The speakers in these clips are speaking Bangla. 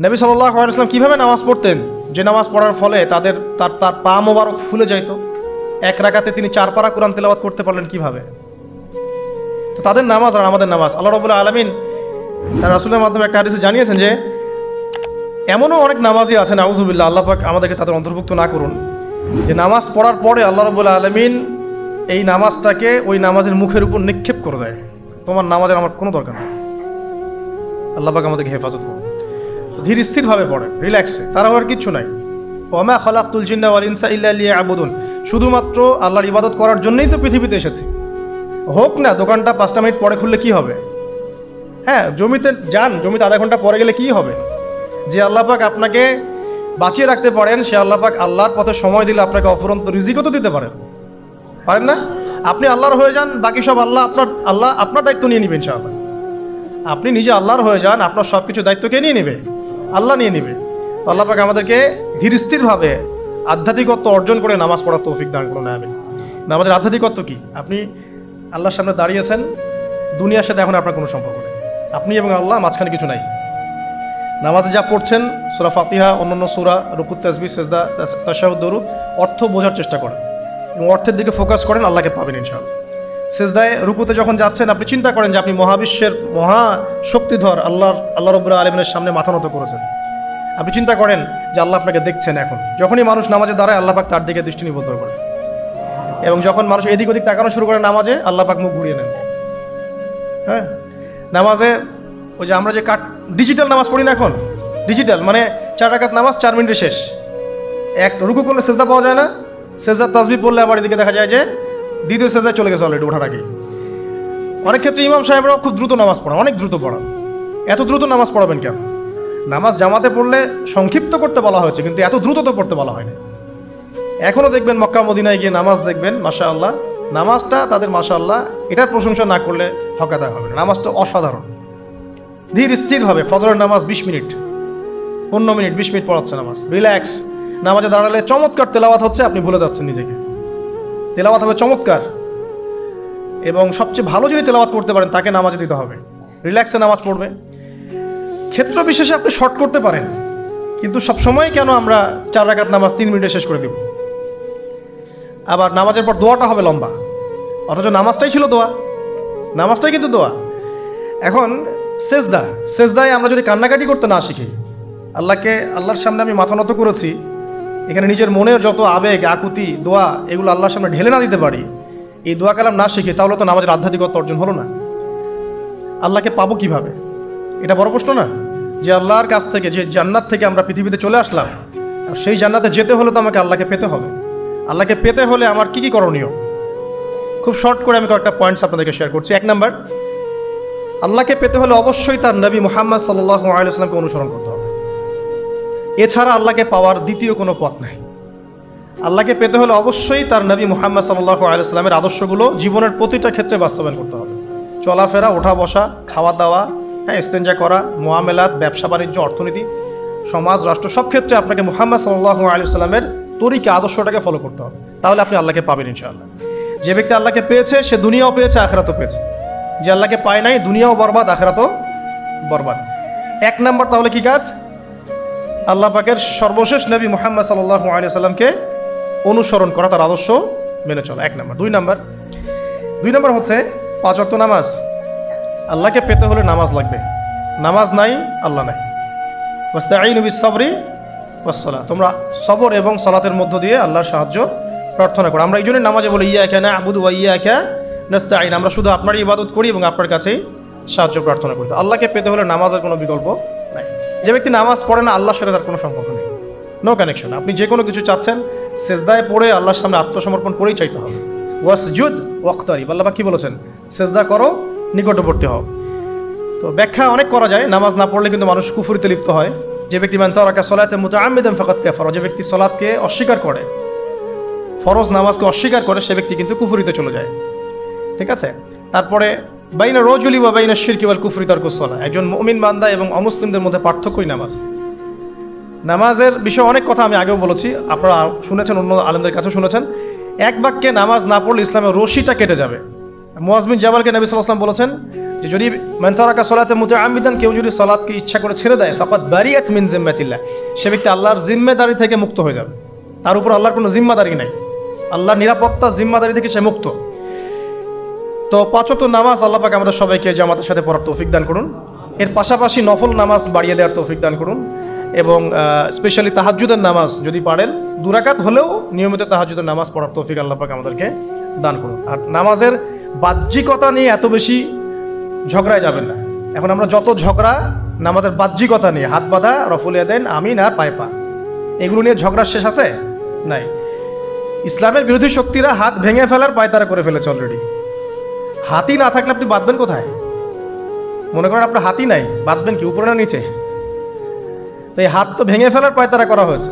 নবী সাল্লাল্লাহু আলাইহি ওয়াসাল্লাম কিভাবে নামাজ পড়তেন, যে নামাজ পড়ার ফলে তার পা মোবারক ফুলে যাইত। এক রাকাতে তিনি 4 পারা কোরআন তেলাওয়াত করতে পারলেন কিভাবে। তো তাদের নামাজ আর আমাদের নামাজ, আল্লাহ রাব্বুল আলামিন তার রাসূলের মাধ্যমে একটা হাদিসে জানিয়েছেন যে এমনও অনেক নামাজি আছেন, আউযুবিল্লাহ, আল্লাহ পাক আমাদেরকে তাদের অন্তর্ভুক্ত না করুন, যে নামাজ পড়ার পরে আল্লাহ রাব্বুল আলামিন এই নামাজটাকে ওই নামাজের মুখের উপর নিক্ষেপ করে দেয়, তোমার নামাজের আমার কোনো দরকার নেই। আল্লাহ পাক আমাদেরকে হেফাজত করুন। ধীর স্থিরভাবে পড়ে, রিল্যাক্সে, তারা আর কিচ্ছু নাই। ওয়া মা খালাকতুল জিন্না ওয়াল ইনসা ইল্লা লিয়াবুদুন, শুধুমাত্র আল্লাহর ইবাদত করার জন্যই তো পৃথিবীতে এসেছি। হোক না দোকানটা 5টা মিনিট পরে খুললে কি হবে, হ্যাঁ জমিতে যান, জমিতে আধা ঘন্টা পরে গেলে কি হবে। যে আল্লাহ পাক আপনাকে বাঁচিয়ে রাখতে পারেন, সে আল্লাহ পাক আল্লাহর পথে সময় দিলে আপনাকে অফুরন্ত রিজিকও তো দিতে পারেন না। আপনি আল্লাহর হয়ে যান, বাকি সব আল্লাহ আপনার দায়িত্ব নিয়ে নেবেন ইনশাআল্লাহ। আপনি নিজে আল্লাহর হয়ে যান, আপনার সব কিছু দায়িত্ব কে নিয়ে নেবে? আল্লাহ নিয়ে নেবে। আল্লাহ পাক আমাদেরকে ধীর স্থিরভাবে আধ্যাত্মিকত্ব অর্জন করে নামাজ পড়ার তৌফিক দান করুন, আমিন। নামাজের আধ্যাত্মিকত্ব কি? আপনি আল্লাহর সামনে দাঁড়িয়েছেন, দুনিয়ার সাথে এখন আপনার কোনো সম্পর্ক নেই, আপনি এবং আল্লাহ, মাঝখানে কিছু নাই। নামাজে যা পড়ছেন, সূরা ফাতিহা, অন্যান্য সূরা, রুকু, তাসবিহ, সিজদা, তাশাহুদ, দুরূদ, অর্থ বোঝার চেষ্টা করেন এবং অর্থের দিকে ফোকাস করেন, আল্লাহকে পাবেন ইনশাআল্লাহ। সিজদায় রুকুতে যখন যাচ্ছেন, আপনি চিন্তা করেন যে আপনি মহাবিশ্বের মহা শক্তিধর আল্লাহ রাব্বুল আলামিনের সামনে মাথা নত করেছেন। আপনি চিন্তা করেন যে আল্লাহ আপনাকে দেখছেন। এখন যখনই মানুষ নামাজে দাঁড়ায়, আল্লাহ পাক তার দিকে দৃষ্টি নিবদ্ধ করে, এবং যখন মানুষ এদিক ওদিক তাকানো শুরু করে নামাজে, আল্লাহ পাক মুখ ঘুরিয়ে নেন। হ্যাঁ, নামাজে ওই যে আমরা যে ডিজিটাল নামাজ পড়ি না, এখন ডিজিটাল মানে 4 রাকাত নামাজ 4 মিনিটে শেষ। এক রুকু করলে সেজদা পাওয়া যায় না, সেজদার তাসবিহ পড়লে আবার এদিকে দেখা যায় যে দ্বিতীয় সেজদায় চলে গেছে অলরেডি ওঠার আগেই। অনেক ক্ষেত্রে ইমাম সাহেবরাও খুব দ্রুত নামাজ পড়ান, অনেক দ্রুত পড়ান। এত দ্রুত নামাজ পড়াবেন কেন? নামাজ জামাতে পড়লে সংক্ষিপ্ত করতে বলা হয়েছে, কিন্তু এত দ্রুত তো পড়তে বলা হয়নি। এখনো দেখবেন মক্কা মদিনায় গিয়ে নামাজ দেখবেন, মাশাআল্লাহ, নামাজটা তাদের মাশাআল্লাহ, এটার প্রশংসা না করলে হকাদা হবে না। নামাজটা অসাধারণ, ধীর স্থিরভাবে। ফজরের নামাজ 20 মিনিট, 15 মিনিট, 20 মিনিট পড়াচ্ছে নামাজ, রিল্যাক্স। নামাজে দাঁড়ালে চমৎকার তেলাওয়াত হচ্ছে, আপনি ভুলে যাচ্ছেন নিজেকে। তেলাওয়াত হবে চমৎকার, এবং সবচেয়ে ভালো যিনি তেলাওয়াত করতে পারেন তাকে নামাজে দিতে হবে। রিল্যাক্সে নামাজ পড়বে। ক্ষেত্র বিশেষে আপনি শর্ট করতে পারেন, কিন্তু সবসময় কেন আমরা 4 রাকাত নামাজ 3 মিনিটে শেষ করে দেব? আবার নামাজের পর দোয়াটা হবে লম্বা, অথচ নামাজটাই ছিল দোয়া, নামাজটাই কিন্তু দোয়া। এখন সেজদায় আমরা যদি কান্নাকাটি করতে না শিখি, আল্লাহর সামনে আমি মাথা নত করেছি, এখানে নিজের মনের যত আবেগ, আকুতি, দোয়া, এগুলো আল্লাহর সামনে ঢেলে না দিতে পারি, এই দোয়া কালাম না শিখি, তাহলে তো নামাজের আধ্যাত্মিকতা অর্জন হলো না। আল্লাহকে পাবো কিভাবে? এটা বড় প্রশ্ন না? যে আল্লাহর কাছ থেকে, যে জান্নাত থেকে আমরা পৃথিবীতে চলে আসলাম, সেই জান্নাতে যেতে হলে তো আমাকে আল্লাহকে পেতে হবে। আল্লাহকে পেতে হলে আমার কি কি করণীয়? খুব শর্ট করে আমি কয়েকটা পয়েন্টস আপনাদেরকে শেয়ার করছি। 1 নাম্বার, আল্লাহকে পেতে হলে অবশ্যই তার নবী মুহাম্মদ সাল্লাল্লাহু আলাইহি ওয়াসাল্লামকে অনুসরণ করতে হবে। এছাড়া আল্লাহকে পাওয়ার দ্বিতীয় কোনো পথ নাই। আল্লাহকে পেতে হলে অবশ্যই তার নবী মুহাম্মদ সাল্লাল্লাহু আলাইহি ওয়াসাল্লামের আদর্শগুলো জীবনের প্রতিটা ক্ষেত্রে বাস্তবায়ন করতে হবে। চলাফেরা, ওঠা বসা, খাওয়া দাওয়া, হ্যাঁ, ইস্তেঞ্জা করা, মুআমালাত, ব্যবসা বাণিজ্য, অর্থনীতি, সমাজ, রাষ্ট্র, সব ক্ষেত্রে আপনাকে মুহাম্মদ সাল্লাল্লাহু আলাইহি ওয়াসাল্লামের তরিকা, আদর্শটাকে ফলো করতে হবে। তাহলে আপনি আল্লাহকে পাবেন ইনশাআল্লাহ। যে ব্যক্তি আল্লাহকে পেয়েছে, সে দুনিয়াও পেয়েছে, আখিরাতও পেয়েছে। যে আল্লাহকে পায় নাই, দুনিয়াও বরবাদ, আখিরাতও বরবাদ। 1 নাম্বার তাহলে কি কাজ? আল্লাহ পাকের সর্বশেষ নবী মুহাম্মদ সাল্লাল্লাহু আলাইহি ওয়াসাল্লামকে অনুসরণ করা, তার আদর্শ মেনে চলা, 1 নাম্বার। 2 নাম্বার হচ্ছে 5 ওয়াক্ত নামাজ। আল্লাহকে পেতে হলে নামাজ লাগবে, নামাজ নাই আল্লাহ নাই। ওয়াস্তাঈনু বিস-সাবরি ওয়াস-সালাহ, তোমরা সবর এবং সালাতের মধ্য দিয়ে আল্লাহর সাহায্য প্রার্থনা করো। আমরা এই জন্য নামাজে বলি ইয়াকা না'বুদু ওয়া ইয়াকা নাস্তাঈন, আমরা শুধু আপনারই ইবাদত করি এবং আপনার কাছেই সাহায্য প্রার্থনা করি। আল্লাহকে পেতে হলে নামাজের কোনো বিকল্প নাই। যে ব্যক্তি নামাজ পড়ে না, আল্লাহর সাথে তার কোনো সম্পর্ক নেই, নো কানেকশন। আপনি যে কোনো কিছু চাচ্ছেন, সেজদায় পড়ে আল্লাহর সামনে আত্মসমর্পণ করেই চাইতে হবে। ওয়াসজুদ ওয়াক্তারিব, আল্লাহ পাক কি বলেছেন? সেজদা করো, নিকটবর্তী হও। তো ব্যাখ্যা অনেক করা যায়। নামাজ না পড়লে কিন্তু মানুষ কুফরিতে লিপ্ত হয়। যে ব্যক্তি মান তারাকা সালাতান মুতাআম্মিদান ফাকাদ কাফারা, যে ব্যক্তি সালাতকে অস্বীকার করে, ফরজ নামাজকে অস্বীকার করে, সে ব্যক্তি কিন্তু কুফরিতে চলে যায়। ঠিক আছে? তারপরে বাইনা রাজুলি ওয়া বাইনা শিরকি ওয়াল কুফরি তারকুস সালাহ, একজন মুমিন বান্দা এবং অমুসলিমদের মধ্যে পার্থক্যই নামাজ। নামাজের বিষয়ে অনেক কথা আমি আগেও বলেছি, আপনারা শুনেছেন, অন্য আলেমদের কাছেও শুনেছেন। এক বাক্যে নামাজ না পড়লে ইসলামের রশিটা কেটে যাবে। মুআজ বিন জাবালকে নবী সাল্লাল্লাহু আলাইহি ওয়াসাল্লাম বলেছেন যে যদি মান তারাকা সালাতা মুতাআম্মিদান, কেউ যদি সালাতকে ইচ্ছা করে ছেড়ে দেয়, ফাকাদ বারিয়াত মিন জিম্মাতিল্লাহ, সে ব্যক্তি আল্লাহর জিম্মেদারি থেকে মুক্ত হয়ে যাবে। তার উপর আল্লাহর কোনো জিম্মাদারি নাই, আল্লাহর নিরাপত্তা জিম্মাদারি থেকে সে মুক্ত। তো 5 ওয়াক্ত নামাজ আল্লাহ পাক আমাদের সবাইকে জামাতের সাথে পড়ার তৌফিক দান করুন। এর পাশাপাশি নফল নামাজ বাড়িয়ে দেওয়ার তৌফিক দান করুন, এবং স্পেশালি তাহাজ্জুদের নামাজ যদি পারেন 2 রাকাত হলেও নিয়মিত তাহাজ্জুদের নামাজ পড়ার তৌফিক আল্লাহ পাক আমাদেরকে দান করুন। আর নামাজের বাহ্যিকতা নিয়ে এত বেশি ঝগড়ায় যাবেন না। এখন আমরা যত ঝগড়া নামাজের বাহ্যিকতা নিয়ে, হাত বাঁধা, রফুল ইয়াদাইন, আমিন আর পায়ে পা, এগুলো নিয়ে ঝগড়ার শেষ আছে? নাই। ইসলামের বিরোধী শক্তিরা হাত ভেঙে ফেলার পায়তারা করে ফেলেছে অলরেডি। হাতই না থাকলে আপনি বাঁধবেন কোথায়? মনে করেন আপনার হাতই নাই, বাঁধবেন কি উপরে না নিচে? তো এই হাত তো ভেঙে ফেলার পায়তারা করা হয়েছে।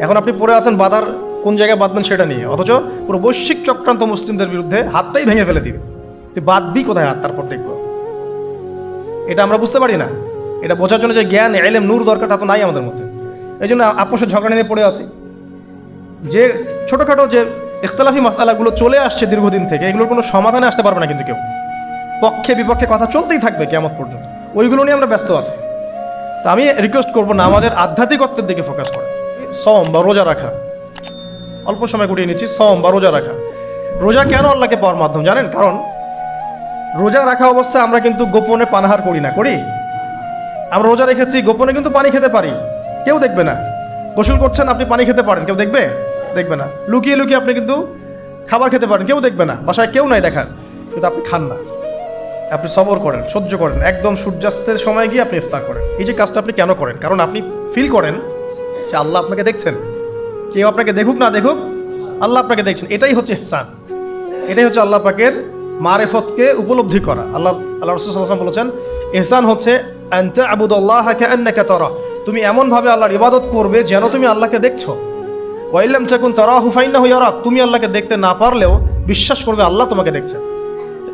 এখন আপনি পড়ে আছেন বাঁধার কোন জায়গায় বাঁধবেন সেটা নিয়ে, অথচ পুরো বৈশ্বিক চক্রান্ত মুসলিমদের বিরুদ্ধে হাতটাই ভেঙে ফেলে দিবে। তুই বাঁধবি কোথায় হাত? তারপর দেখবো। এটা আমরা বুঝতে পারি না। এটা বোঝার জন্য যে জ্ঞান, ইলম, নূর দরকার তা তো নাই আমাদের মধ্যে। এই জন্য আপোষের ঝগড়া নিয়ে পড়ে আছি। যে ছোটখাটো যে ইখতিলাফি মাসআলাগুলো চলে আসছে দীর্ঘদিন থেকে, এগুলোর কোনো সমাধানে আসতে পারবে না কিন্তু কেউ। পক্ষে বিপক্ষে কথা চলতেই থাকবে কিয়ামত পর্যন্ত, ওইগুলো নিয়ে আমরা ব্যস্ত আছি। তো আমি রিকোয়েস্ট করবো না আমাদের আধ্যাত্মিকত্বের দিকে ফোকাস করে। সওম বা রোজা রাখা, অল্প সময় গুটিয়ে নিচ্ছি। সওম বা রোজা রাখা, রোজা কেন আল্লাহকে পাওয়ার মাধ্যম জানেন? কারণ রোজা রাখা অবস্থায় আমরা কিন্তু গোপনে পানাহার করি না, করি? আমরা রোজা রেখেছি, গোপনে কিন্তু পানি খেতে পারি, কেউ দেখবে না। গোসল করছেন আপনি, পানি খেতে পারেন, কেউ দেখবে? দেখবে না। লুকিয়ে লুকিয়ে আপনি কিন্তু খাবার খেতে পারেন, কেউ দেখবে না, বাসায় কেউ নাই দেখার, কিন্তু আপনি খান না। আপনি সবর করেন, সহ্য করেন, একদম সূর্যাস্তের সময় গিয়ে আপনি ইফতার করেন। এই যে কাজটা আপনি কেন করেন? কারণ আপনি ফিল করেন যে আল্লাহ আপনাকে দেখছেন। কেউ আপনাকে দেখুক না দেখুক, আল্লাহ আপনাকে দেখছেন। এটাই হচ্ছে ইহসান, এটাই হচ্ছে আল্লাহ পাকের মারিফতকে উপলব্ধি করা। আল্লাহ রাসূল সাল্লাল্লাহু আলাইহি ওয়াসাল্লাম বলেছেন, ইহসান হচ্ছে আন তা'বুদাল্লাহা কাআন্নাকা তারা, তুমি এমন ভাবে আল্লাহর ইবাদত করবে যেন তুমি আল্লাহকে দেখছো। ওয়া ইল্লাম তাকুন তারাহু ফাইন্নাহু ইয়ারাক, তুমি আল্লাহকে দেখতে না পারলেও বিশ্বাস করবে আল্লাহ তোমাকে দেখছেন।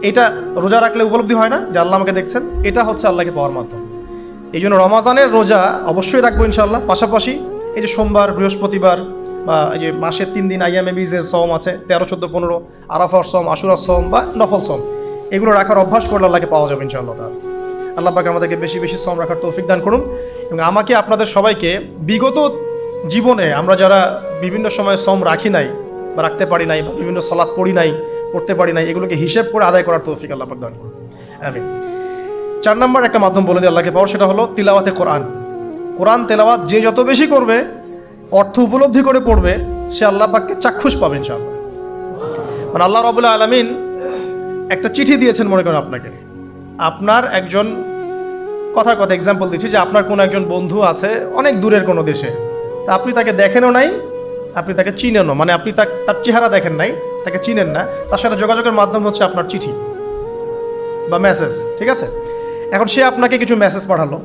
এটা রোজা রাখলে উপলব্ধি হয় না যে আল্লাহ আমাকে দেখছেন? এটা হচ্ছে আল্লাহকে পাওয়ার মাধ্যম। এই জন্য রমাজানের রোজা অবশ্যই রাখবো ইনশাআল্লাহ। পাশাপাশি এই যে সোমবার, বৃহস্পতিবার, বা এই যে মাসের 3 দিন আইয়ামে বীজের সওম আছে, 13, 14, 15, আরাফার সওম, আশুরার সওম বা নফল সওম, এগুলো রাখার অভ্যাস করলে আল্লাহকে পাওয়া যাবে ইনশাআল্লাহ। আল্লাহ পাক আমাদেরকে বেশি বেশি সওম রাখার তৌফিক দান করুন, এবং আমাকে আপনাদের সবাইকে বিগত জীবনে আমরা যারা বিভিন্ন সময় সওম রাখি নাই বা রাখতে পারি নাই, বা বিভিন্ন সালাত পড়ি নাই, পড়তে পারি নাই, এগুলোকে হিসেব করে আদায় করার তৌফিক আল্লাহ পাক দান করুন। আমিন। 4 নম্বর একটা মাধ্যম বলে দিই আল্লাহকে পাওয়ার, সেটা হলো তিলাওয়াতে কোরআন। কোরআন তেলাওয়াত যে যত বেশি করবে, অর্থ উপলব্ধি করে পড়বে, সে আল্লাহ পাককে চাক্ষুষ পাবে ইনশাআল্লাহ। মানে আল্লাহ রাব্বুল আলামিন একটা চিঠি দিয়েছেন, মনে করেন আপনাকে, আপনার একজন কথার কথা এক্সাম্পল দিচ্ছি, যে আপনার কোনো একজন বন্ধু আছে অনেক দূরের কোনো দেশে, তা আপনি তাকে দেখেনও নাই, আপনি তাকে চিনেনও, মানে আপনি তার চেহারা দেখেন নাই, তাকে চিনেন না, তার সাথে যোগাযোগের মাধ্যম হচ্ছে আপনার চিঠি বা মেসেজ, ঠিক আছে? এখন সে আপনাকে কিছু মেসেজ পাঠালো,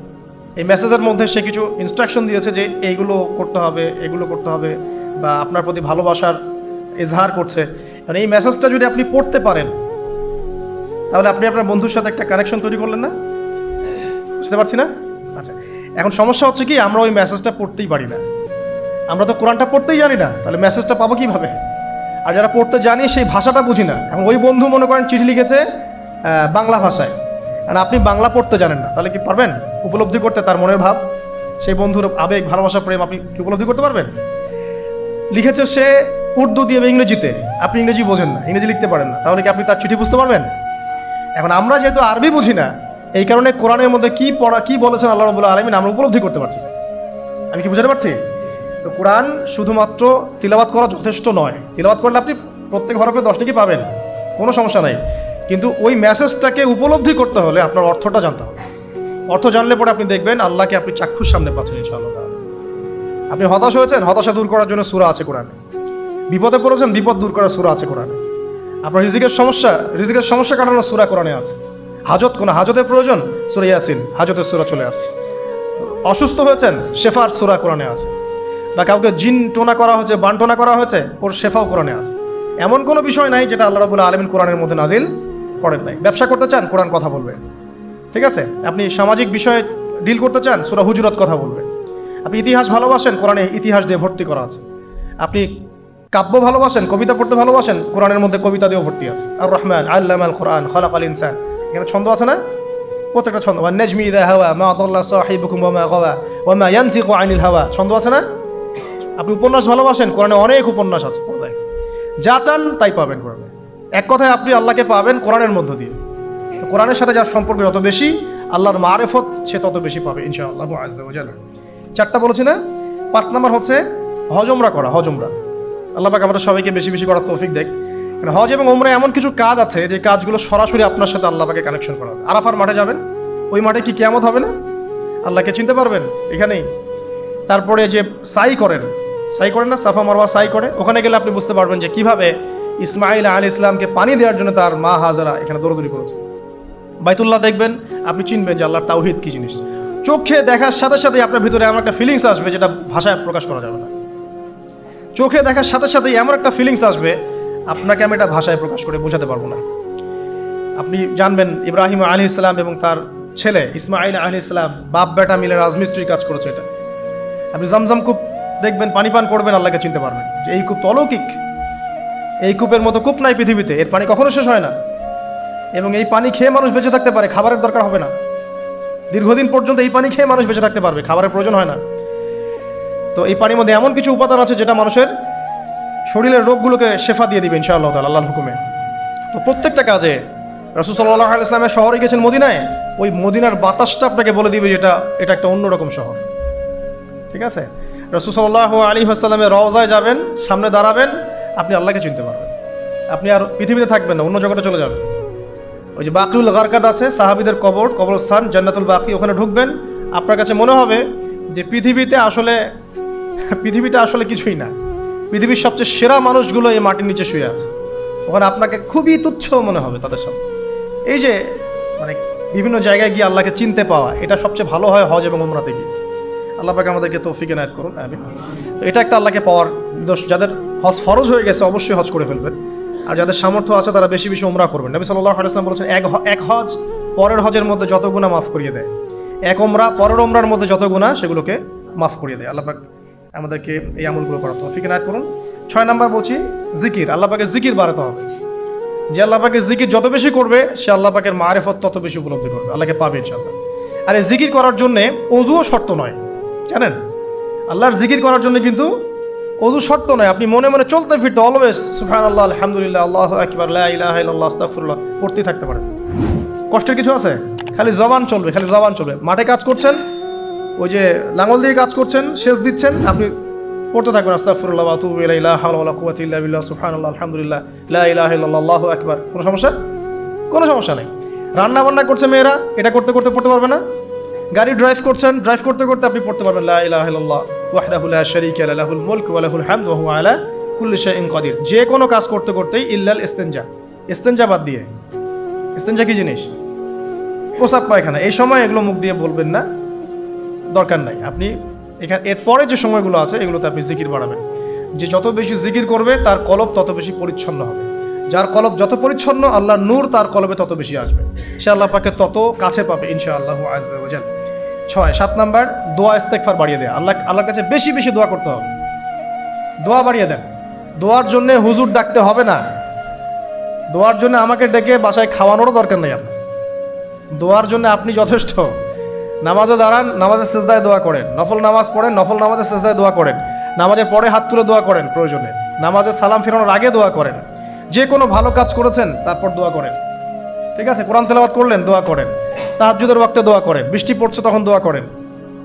এই মেসেজের মধ্যে সে কিছু ইনস্ট্রাকশন দিয়েছে যে এইগুলো করতে হবে, এগুলো করতে হবে, বা আপনার প্রতি ভালোবাসার ইজহার করছে। কারণ এই মেসেজটা যদি আপনি পড়তে পারেন, তাহলে আপনি আপনার বন্ধুর সাথে একটা কানেকশন তৈরি করলেন না? বুঝতে পারছি না? আচ্ছা, এখন সমস্যা হচ্ছে কি, আমরা ওই মেসেজটা পড়তেই পারি না। আমরা তো কোরআনটা পড়তেই জানি না, তাহলে মেসেজটা পাবো কিভাবে? আর যারা পড়তে জানি সেই ভাষাটা বুঝি না। এখন ওই বন্ধু মনে করেন চিঠি লিখেছে বাংলা ভাষায়, আর আপনি বাংলা পড়তে জানেন না, তাহলে কি পারবেন উপলব্ধি করতে তার মনের ভাব, সেই বন্ধুর আবেগ, ভালোবাসা, প্রেম আপনি কি উপলব্ধি করতে পারবেন? লিখেছে সে উর্দু দিয়ে বা ইংরেজিতে, আপনি ইংরেজি বোঝেন না, ইংরেজি লিখতে পারেন না, তাহলে কি আপনি তার চিঠি বুঝতে পারবেন? এখন আমরা যেহেতু আরবি বুঝি না, এই কারণে কোরআনের মধ্যে কি পড়া, কি বলেছেন আল্লাহ রাব্বুল আলামিন আমরা উপলব্ধি করতে পারছি। আমি কি বুঝাতে পারছি? তো কোরআন শুধুমাত্র তিলাওয়াত করা যথেষ্ট নয়। তিলাওয়াত করলে আপনি প্রত্যেক হরফে 10 নেকি পাবেন, কোনো সমস্যা নাই, কিন্তু ওই মেসেজটাকে উপলব্ধি করতে হলে আপনার অর্থটা জানতে হবে। অর্থ জানলে পরে আপনি দেখবেন আল্লাহকে আপনি চাক্ষুষ সামনে পাচ্ছেন ইনশাআল্লাহ। আপনি হতাশ হয়েছেন, হতাশা দূর করার জন্য সূরা আছে কোরআনে। বিপদে পড়েছেন, বিপদ দূর করার সূরা আছে কোরআনে। আপনার রিজিকের সমস্যা কাটানোর সূরা কোরআনে আছে। কোনো হাজতের প্রয়োজন, সূরা ইয়াসিন, হাজতের সূরা চলে আসে। অসুস্থ হয়েছেন, শেফার সূরা কোরআনে আছে। বা কাউকে জিন টোনা করা হয়েছে, বান টোনা করা হয়েছে, ওর শেফাও কোরআনে আছে। এমন কোনো বিষয় নাই যেটা আল্লাহ রাব্বুল আলামিন কোরআনের মধ্যে নাজিল করেন নাই। ব্যবসা করতে চান, কোরআন কথা বলবে, ঠিক আছে? আপনি সামাজিক বিষয়ে ডিল করতে চান, সূরা হুজুরাত কথা বলবে। আপনি ইতিহাস ভালোবাসেন, কোরআনে ইতিহাস দিয়ে ভর্তি করা আছে। আপনি কাব্য ভালোবাসেন, কবিতা পড়তে ভালোবাসেন, কোরআনের মধ্যে কবিতা দিয়েও ভর্তি আছে। আর রহমান আল্লামাল কোরআন খালাকাল ইনসান, এখানে ছন্দ আছে না? প্রত্যেকটা ছন্দ, ওয়ান নাজমি ইযা হাওয়া মা দাল্লা সাহিবুকুম ওয়া মা গাওয়া ওয়া মা ইয়ানতিকু আনিল হাওয়া, ছন্দ আছে না? আপনি উপন্যাস ভালোবাসেন, কোরআনে অনেক উপন্যাস আছে, যা চান তাই পাবেন কোরআনে। এক কথায় আপনি আল্লাহকে পাবেন কোরআনের মধ্য দিয়ে। কোরআনের সাথে যার সম্পর্ক যত বেশি, আল্লাহর মারিফত সে তত বেশি পাবে ইনশাআল্লাহ আযজা ওয়া জাল্লা। 4টা বলেছি না? 5 নাম্বার হচ্ছে হজ উমরা করা। হজ উমরা আল্লাহ পাক আমাদের সবাইকে বেশি বেশি করার তৌফিক দেয়। কারণ হজ এবং উমরা এমন কিছু কাজ আছে যে কাজগুলো সরাসরি আপনার সাথে আল্লাহ পাকে কানেকশন করা হবে। আরাফার মাঠে যাবেন, ওই মাঠে কি কিয়ামত হবে না? আল্লাহকে চিনতে পারবেন এখানেই। তারপরে যে সাই করেন না, সাফা মারওয়া সাই করে, ওখানে গেলে আপনি বুঝতে পারবেন যে কিভাবে ইসমাঈল আলাইহিস সালামকে পানি দেওয়ার জন্য তার মা হাজারা এখানে দৌড়দৌড়ি করেছে। বাইতুল্লাহ দেখবেন, আপনি চিনবেন যে আল্লাহর তাওহীদ কি জিনিস। চোখে দেখার সাথে সাথেই আপনার ভিতরে এমন একটা ফিলিংস আসবে যেটা ভাষায় প্রকাশ করা যাবে না। চোখে দেখার সাথে সাথেই এমন একটা ফিলিংস আসবে, আপনাকে আমি এটা ভাষায় প্রকাশ করে বোঝাতে পারবো না। আপনি জানবেন ইব্রাহিম আলাইহিস সালাম এবং তার ছেলে ইসমাঈল আলাইহিস সালাম বাপ বেটা মিলে রাজমিস্ত্রির কাজ করেছে। এটা আপনি জমজম কূপ দেখবেন, পানি পান করবেন, আল্লাহকে চিনতে পারবেন যে এই কূপ তো অলৌকিক। এই কূপের মতো কূপ নাই পৃথিবীতে, এর পানি কখনো শেষ হয় না, এবং এই পানি খেয়ে মানুষ বেঁচে থাকতে পারে, খাবারের দরকার হবে না। দীর্ঘদিন পর্যন্ত এই পানি খেয়ে মানুষ বেঁচে থাকতে পারবে, খাবারের প্রয়োজন হয় না। তো এই পানির মধ্যে এমন কিছু উপাদান আছে যেটা মানুষের শরীরের রোগগুলোকে শেফা দিয়ে দিবে ইনশাআল্লাহ তাআলা আল্লাহর হুকুমে। তো প্রত্যেকটা কাজে রাসূল সাল্লাল্লাহু আলাইহি ওয়াসাল্লামের শহরে গেছেন মদিনায়, ওই মদিনার বাতাসটা আপনাকে বলে দিবে যে এটা একটা অন্যরকম শহর। ঠিক আছে? রাসূল সাল্লাল্লাহু আলাইহি ওয়াসাল্লামের রওজায় যাবেন, সামনে দাঁড়াবেন, আপনি আল্লাহকে চিনতে পারবেন। আপনি আর পৃথিবীতে থাকবেন না, অন্য জগতে চলে যাবেন। ওই যে বাকিউল গারকাদ আছে, সাহাবীদের কবরস্থান, জান্নাতুল বাকি, ওখানে ঢুকবেন, আপনার কাছে মনে হবে যে পৃথিবীটা আসলে কিছুই না। পৃথিবীর সবচেয়ে সেরা মানুষগুলো এই মাটির নিচে শুয়ে আছে, ওখানে আপনাকে খুবই তুচ্ছ মনে হবে তাদের সামনে। এই যে মানে বিভিন্ন জায়গায় গিয়ে আল্লাহকে চিনতে পাওয়া, এটা সবচেয়ে ভালো হয় হজ এবং উমরাতে গিয়ে। আল্লাহ পাক আমাদেরকে তৌফিক এনায়েত করুন, আমিন। তো এটা একটা আল্লাহকে পাওয়ার দোষ। যাদের হজ ফরজ হয়ে গেছে অবশ্যই হজ করে ফেলবেন, আর যাদের সামর্থ্য আছে তারা বেশি বেশি উমরা করবেন। নবী সাল্লাল্লাহু আলাইহি ওয়াসাল্লাম বলেছেন, এক হজ পরের হজের মধ্যে যত গুনাহ মাফ করিয়ে দেয়, এক উমরা পরের উমরার মধ্যে যত গুনাহ সেগুলোকে মাফ করিয়ে দেয়। আল্লাহ পাক আমাদেরকে এই আমলগুলো করার তৌফিক এনায়েত করুন। 6 নাম্বার বলছি জিকির। আল্লাহ পাকের জিকির বাড়াতে হবে। যে আল্লাহ পাকের জিকির যত বেশি করবে, সে আল্লাহ পাকের মারিফত তত বেশি উপলব্ধি করবে, আল্লাহকে পাবে ইনশাআল্লাহ। আর এই জিকির করার জন্য ওযুও শর্ত নয়, জানেন? আল্লাহর জিকির করার জন্য কিন্তু ওযু শর্ত নয়। আপনি মনে মনে চলতে ফিরতে অলওয়েজ সুবহানাল্লাহ, আলহামদুলিল্লাহ, আল্লাহু আকবার, লা ইলাহা ইল্লাল্লাহ, আস্তাগফিরুল্লাহ পড়তেই থাকতে পারেন। কষ্টের কিছু আছে? খালি জবান চলবে, খালি জবান চলবে। মাঠে কাজ করছেন, ওই যে লাঙল দিয়ে কাজ করছেন, সেচ দিচ্ছেন, আপনি পড়তে থাকবেন আস্তাগফিরুল্লাহ ওয়া আতুবু ইলাইহি, লা হাওলা ওয়ালা কুওয়াতা ইল্লা বিল্লাহ, সুবহানাল্লাহ, আলহামদুলিল্লাহ, লা ইলাহা ইল্লাল্লাহ, আল্লাহু আকবার। কোনো সমস্যা? কোনো সমস্যা নেই। রান্না বান্না করছে মেয়েরা, এটা করতে করতে পড়তে পারবে না? গাড়ি ড্রাইভ করছেন, ড্রাইভ করতে করতে আপনি পড়তে পারবেন লা ইলাহা ইল্লাল্লাহ ওয়াহদাহু লা শারীকা লাহু, লাহুল মুলকু ওয়া লাহুল হামদু ওয়া হুয়া আলা কুল্লি শাইইন কাদির। যে কোনো কাজ করতে করতেই ইল্লাল ইস্তিনজা, ইস্তিনজা বাদ দিয়ে। ইস্তিনজা কি জিনিস? প্রসাব পায়খানা। এই সময় এগুলো মুখ দিয়ে বলবেন না, দরকার নাই। আপনি এখানে এরপরে যে সময়গুলো আছে এগুলোতে আপনি জিকির বাড়াবেন। যে যত বেশি জিকির করবে তার কলব তত বেশি পরিচ্ছন্ন হবে। যার কলব যত পরিচ্ছন্ন, আল্লাহর নূর তার কলবে তত বেশি আসবে, সে আল্লাহ পাকে তত কাছে পাবে ইনশাআল্লাহু আযজা ওয়া জাল। 7 নাম্বার দোয়া ইস্তেগফার বাড়িয়ে দেয়। আল্লাহর কাছে বেশি বেশি দোয়া করতে হবে। দোয়া বাড়িয়ে দেন। দোয়ার জন্য হুজুর ডাকতে হবে না, দোয়ার জন্য আমাকে ডেকে বাসায় খাওয়ানোরও দরকার নেই আপনার। দোয়ার জন্য আপনি যথেষ্ট। নামাজে দাঁড়ান, নামাজের সিজদায় দোয়া করেন, নফল নামাজ পড়েন, নফল নামাজের সিজদায় দোয়া করেন, নামাজের পরে হাত তুলে দোয়া করেন প্রয়োজনে, নামাজে সালাম ফেরানোর আগে দোয়া করেন, যে কোনো ভালো কাজ করেছেন তারপর দোয়া করেন। ঠিক আছে? কোরআন তেলাওয়াত করলেন, দোয়া করেন। তাহাজ্জুদের ওয়াক্তে দোয়া করেন, বৃষ্টি পড়ছে তখন দোয়া করেন।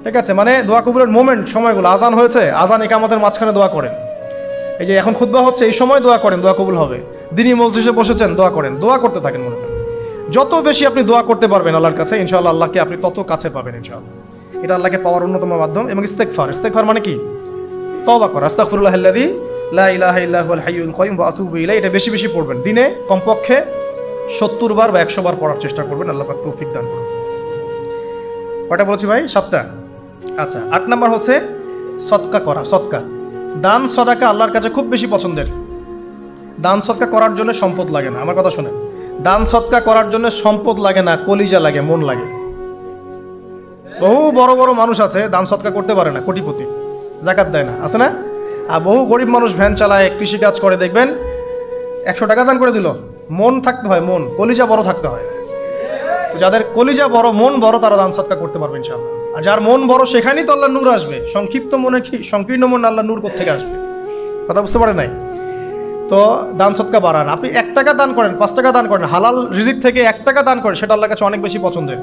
ঠিক আছে? মানে দোয়া কবুলের মোমেন্ট, সময়গুলো, আজান হয়েছে, আজান ইকামতের মাঝখানে দোয়া করেন। এই যে এখন খুতবা হচ্ছে, এই সময় দোয়া করেন, দোয়া কবুল হবে। দিনী মজলিসে বসেছেন, দোয়া করেন, দোয়া করতে থাকেন। মনে করেন যত বেশি আপনি দোয়া করতে পারবেন আল্লাহর কাছে, ইনশাআল্লাহ আল্লাহকে আপনি তত কাছে পাবেন ইনশাআল্লাহ। এটা আল্লাহকে পাওয়ার অন্যতম মাধ্যম। এবং ইস্তেগফার মানে কি? তওবা করা। আস্তাগফিরুল্লাহাল্লাযী লা ইলাহা ইল্লা হুয়াল হাইয়ুল কাইয়ুম ওয়া আতুবু ইলাইহি। এটা বেশি বেশি পড়বেন। দিনে কমপক্ষে 70 বার বা 100 বার পড়ার চেষ্টা করবেন। আল্লাহ পাক তৌফিক দান করুন। কয়টা বলেছি ভাই? 7টা। আচ্ছা, 8 নাম্বার হচ্ছে সদকা করা। সদকা, দান সদাকা আল্লাহর কাছে খুব বেশি পছন্দের। দান সদকা করার জন্য সম্পদ লাগে না। আমার কথা শুনেন, দান সদকা করার জন্য সম্পদ লাগে না, কলিজা লাগে, মন লাগে। বহু বড় বড় মানুষ আছে দান সদকা করতে পারে না, কোটিপতি, যাকাত দেয় না, আছে না? আর বহু গরিব মানুষ ভ্যান চালায়, কৃষিকাজ করে, দেখবেন 100 টাকা দান করে দিল। মন থাকতে হয়, মন, কলিজা বড় থাকতে হয়। যাদের কলিজা বড়, মন বড়, তারা দান সদকা করতে পারবে ইনশাআল্লাহ। আর যার মন বড়, সেখানেই তো আল্লাহর নূর আসবে। সংক্ষিপ্ত মনে কি, সংকীর্ণ মন আল্লাহর নূর কোত্থেকে আসবে? কথা বুঝতে পারে নাই? তো দান সদকা বাড়ান। আপনি 1 টাকা দান করেন, 5 টাকা দান করেন, হালাল রিজিক থেকে 1 টাকা দান করেন, সেটা আল্লাহর কাছে অনেক বেশি পছন্দের।